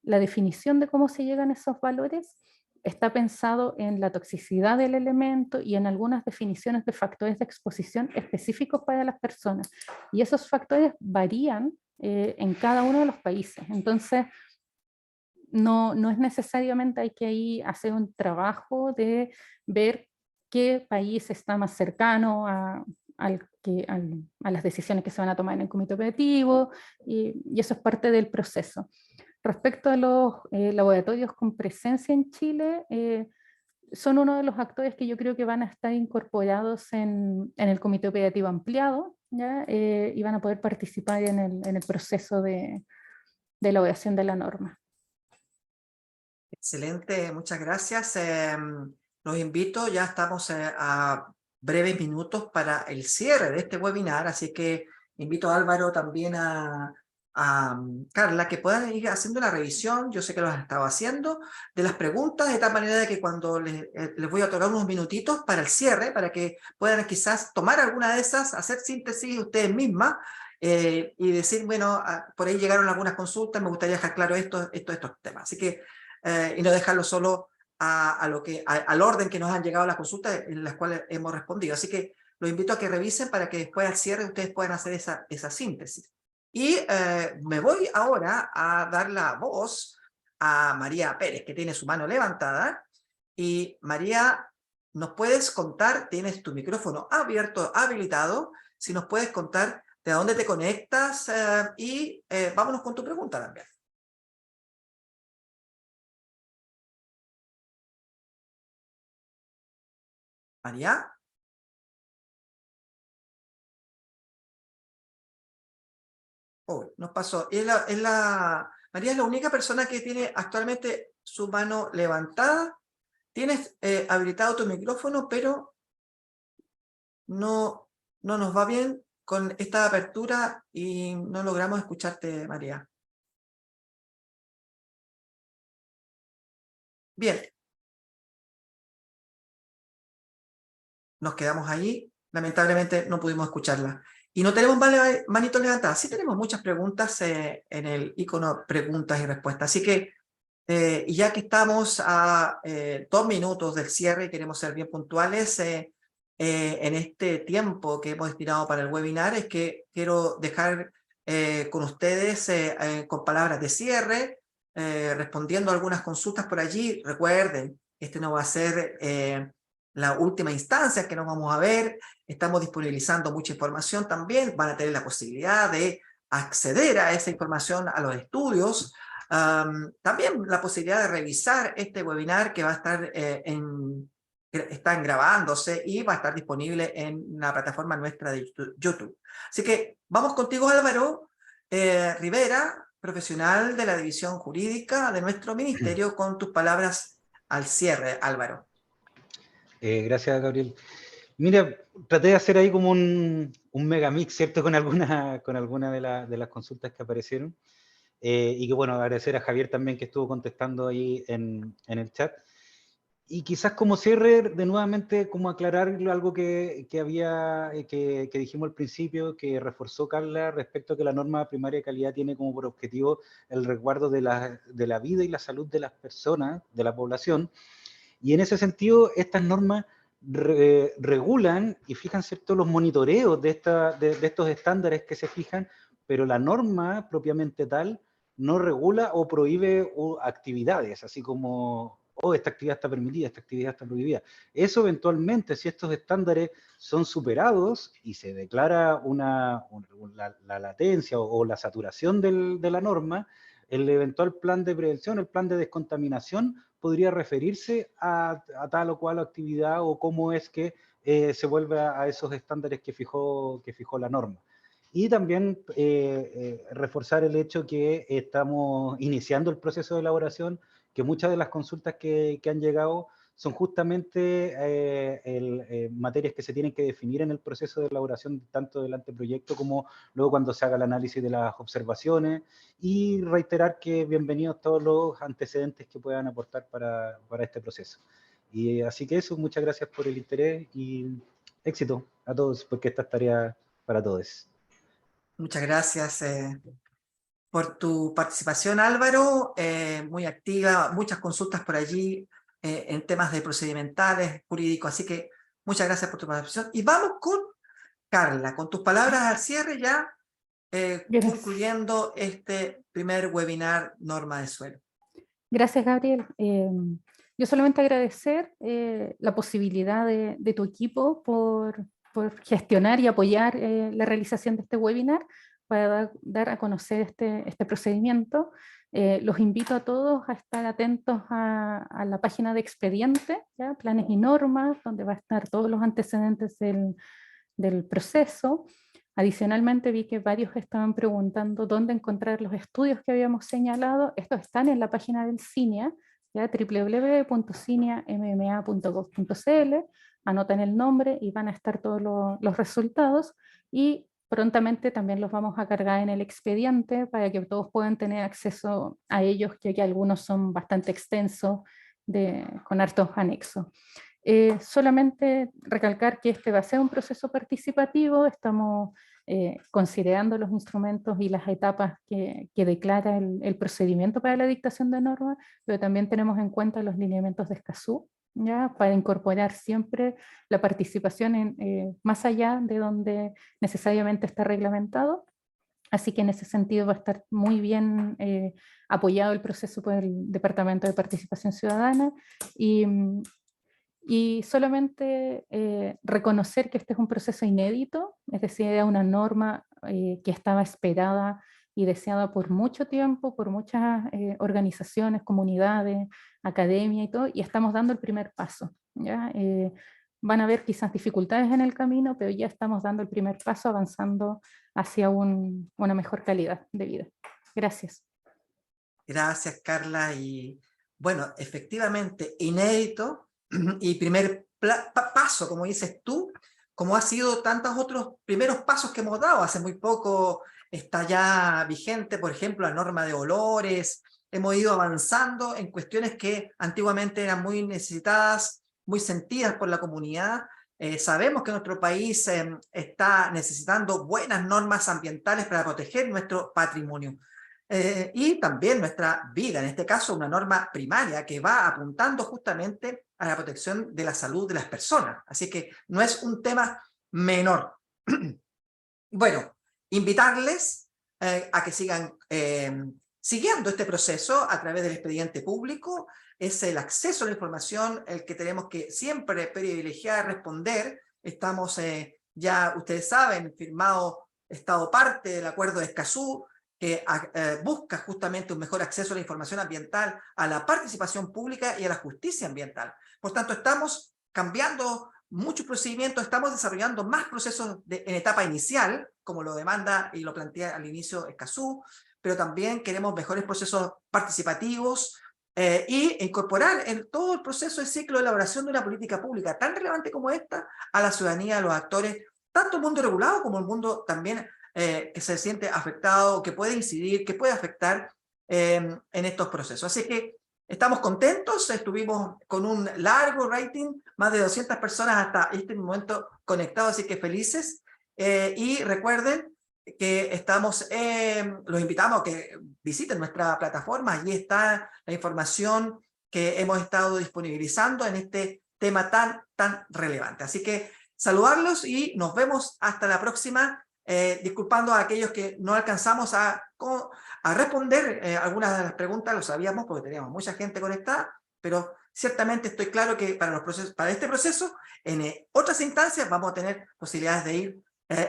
La definición de cómo se llegan a esos valores está pensado en la toxicidad del elemento y en algunas definiciones de factores de exposición específicos para las personas. Y esos factores varían en cada uno de los países. Entonces, no es necesariamente hay que ahí hacer un trabajo de ver qué país está más cercano a las decisiones que se van a tomar en el comité operativo, y eso es parte del proceso. Respecto a los laboratorios con presencia en Chile, son uno de los actores que yo creo que van a estar incorporados en el comité operativo ampliado, ¿ya? Y van a poder participar en el proceso de elaboración de la norma. Excelente, muchas gracias. Los invito, ya estamos a breves minutos para el cierre de este webinar, así que invito a Álvaro, también a Carla, que puedan ir haciendo la revisión, yo sé que lo han estado haciendo, de las preguntas, de tal manera que cuando les voy a otorgar unos minutitos para el cierre, para que puedan quizás tomar alguna de esas, hacer síntesis ustedes mismas, y decir, bueno, por ahí llegaron algunas consultas, me gustaría dejar claro estos temas. Así que, y no dejarlo solo al orden que nos han llegado las consultas en las cuales hemos respondido. Así que los invito a que revisen para que después al cierre ustedes puedan hacer esa síntesis. Y me voy ahora a dar la voz a María Pérez, que tiene su mano levantada. Y María, ¿nos puedes contar? Tienes tu micrófono abierto, habilitado. Si nos puedes contar de dónde te conectas y vámonos con tu pregunta también. María. Oh, nos pasó. María es la única persona que tiene actualmente su mano levantada. Tienes habilitado tu micrófono, pero no nos va bien con esta apertura y no logramos escucharte, María. Bien. Nos quedamos ahí. Lamentablemente no pudimos escucharla. Y no tenemos manitos levantadas. Sí tenemos muchas preguntas en el icono preguntas y respuestas. Así que, y ya que estamos a 2 minutos del cierre y queremos ser bien puntuales en este tiempo que hemos destinado para el webinar, es que quiero dejar con ustedes con palabras de cierre, respondiendo a algunas consultas por allí. Recuerden, este no va a ser la última instancia que nos vamos a ver. Estamos disponibilizando mucha información también. Van a tener la posibilidad de acceder a esa información, a los estudios. También la posibilidad de revisar este webinar que va a estar está grabándose y va a estar disponible en la plataforma nuestra de YouTube. Así que vamos contigo, Álvaro Rivera, profesional de la división jurídica de nuestro ministerio, con tus palabras al cierre, Álvaro. Gracias, Gabriel. Mira, traté de hacer ahí como un megamix, ¿cierto? Con alguna de las consultas que aparecieron. Y que bueno, agradecer a Javier también que estuvo contestando ahí en el chat. Y quizás como cierre, de nuevamente, como aclarar algo que dijimos al principio, que reforzó Carla respecto a que la norma primaria de calidad tiene como por objetivo el resguardo de la vida y la salud de las personas, de la población. Y en ese sentido, estas normas regulan y fijan ciertos los monitoreos de estos estándares que se fijan, pero la norma propiamente tal no regula o prohíbe actividades, así como, oh, esta actividad está permitida, esta actividad está prohibida. Eso eventualmente, si estos estándares son superados y se declara la latencia o la saturación de la norma, el eventual plan de prevención, el plan de descontaminación, podría referirse a tal o cual actividad o cómo es que se vuelve a esos estándares que fijó la norma. Y también reforzar el hecho que estamos iniciando el proceso de elaboración, que muchas de las consultas que han llegado son justamente materias que se tienen que definir en el proceso de elaboración tanto del anteproyecto como luego cuando se haga el análisis de las observaciones, y reiterar que bienvenidos todos los antecedentes que puedan aportar para este proceso. Y así que eso, muchas gracias por el interés y éxito a todos, porque esta es tarea para todos. Muchas gracias por tu participación, Álvaro, muy activa, muchas consultas por allí en temas de procedimentales, jurídicos, así que muchas gracias por tu participación. Y vamos con Carla, con tus palabras al cierre ya, concluyendo este primer webinar Norma de Suelo. Gracias, Gabriel. Yo solamente agradecer la posibilidad de tu equipo por gestionar y apoyar la realización de este webinar para dar a conocer este procedimiento. Los invito a todos a estar atentos a la página de expediente, ¿ya? Planes y normas, donde va a estar todos los antecedentes del proceso. Adicionalmente vi que varios estaban preguntando dónde encontrar los estudios que habíamos señalado. Estos están en la página del CINIA, www.ciniamma.gov.cl. Anotan el nombre y van a estar todos los resultados, y prontamente también los vamos a cargar en el expediente para que todos puedan tener acceso a ellos, ya que algunos son bastante extensos con hartos anexos. Solamente recalcar que este va a ser un proceso participativo. Estamos considerando los instrumentos y las etapas que declara el procedimiento para la dictación de normas, pero también tenemos en cuenta los lineamientos de Escazú, ¿ya? Para incorporar siempre la participación más allá de donde necesariamente está reglamentado. Así que en ese sentido va a estar muy bien apoyado el proceso por el Departamento de Participación Ciudadana, y solamente reconocer que este es un proceso inédito, es decir, era una norma que estaba esperada y deseada por mucho tiempo, por muchas organizaciones, comunidades, academia y todo, y estamos dando el primer paso, ¿ya? Van a haber quizás dificultades en el camino, pero ya estamos dando el primer paso, avanzando hacia una mejor calidad de vida. Gracias. Gracias, Carla. Y bueno, efectivamente, inédito y primer paso, como dices tú, como ha sido tantos otros primeros pasos que hemos dado. Hace muy poco está ya vigente, por ejemplo, la norma de olores, hemos ido avanzando en cuestiones que antiguamente eran muy necesitadas, muy sentidas por la comunidad. Sabemos que nuestro país está necesitando buenas normas ambientales para proteger nuestro patrimonio. Y también nuestra vida, en este caso una norma primaria que va apuntando justamente a la protección de la salud de las personas. Así que no es un tema menor. Bueno, invitarles a que sigan siguiendo este proceso a través del expediente público. Es el acceso a la información el que tenemos que siempre privilegiar, responder. Estamos ya, ustedes saben, firmado Estado parte del Acuerdo de Escazú, que busca justamente un mejor acceso a la información ambiental, a la participación pública y a la justicia ambiental. Por tanto, estamos cambiando muchos procedimientos, estamos desarrollando más procesos en etapa inicial, como lo demanda y lo plantea al inicio Escazú, pero también queremos mejores procesos participativos y incorporar en todo el proceso, el ciclo de elaboración de una política pública tan relevante como esta a la ciudadanía, a los actores, tanto el mundo regulado como el mundo también que se siente afectado, que puede incidir, que puede afectar en estos procesos. Así que estamos contentos, estuvimos con un largo rating, más de 200 personas hasta este momento conectados, así que felices. Y recuerden que estamos, los invitamos a que visiten nuestra plataforma, allí está la información que hemos estado disponibilizando en este tema tan relevante. Así que saludarlos y nos vemos hasta la próxima. Disculpando a aquellos que no alcanzamos a responder algunas de las preguntas, lo sabíamos porque teníamos mucha gente conectada, pero ciertamente estoy claro que para este proceso, en otras instancias vamos a tener posibilidades de ir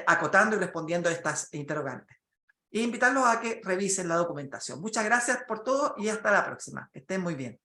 acotando y respondiendo a estas interrogantes. E invitarlos a que revisen la documentación. Muchas gracias por todo y hasta la próxima. Que estén muy bien.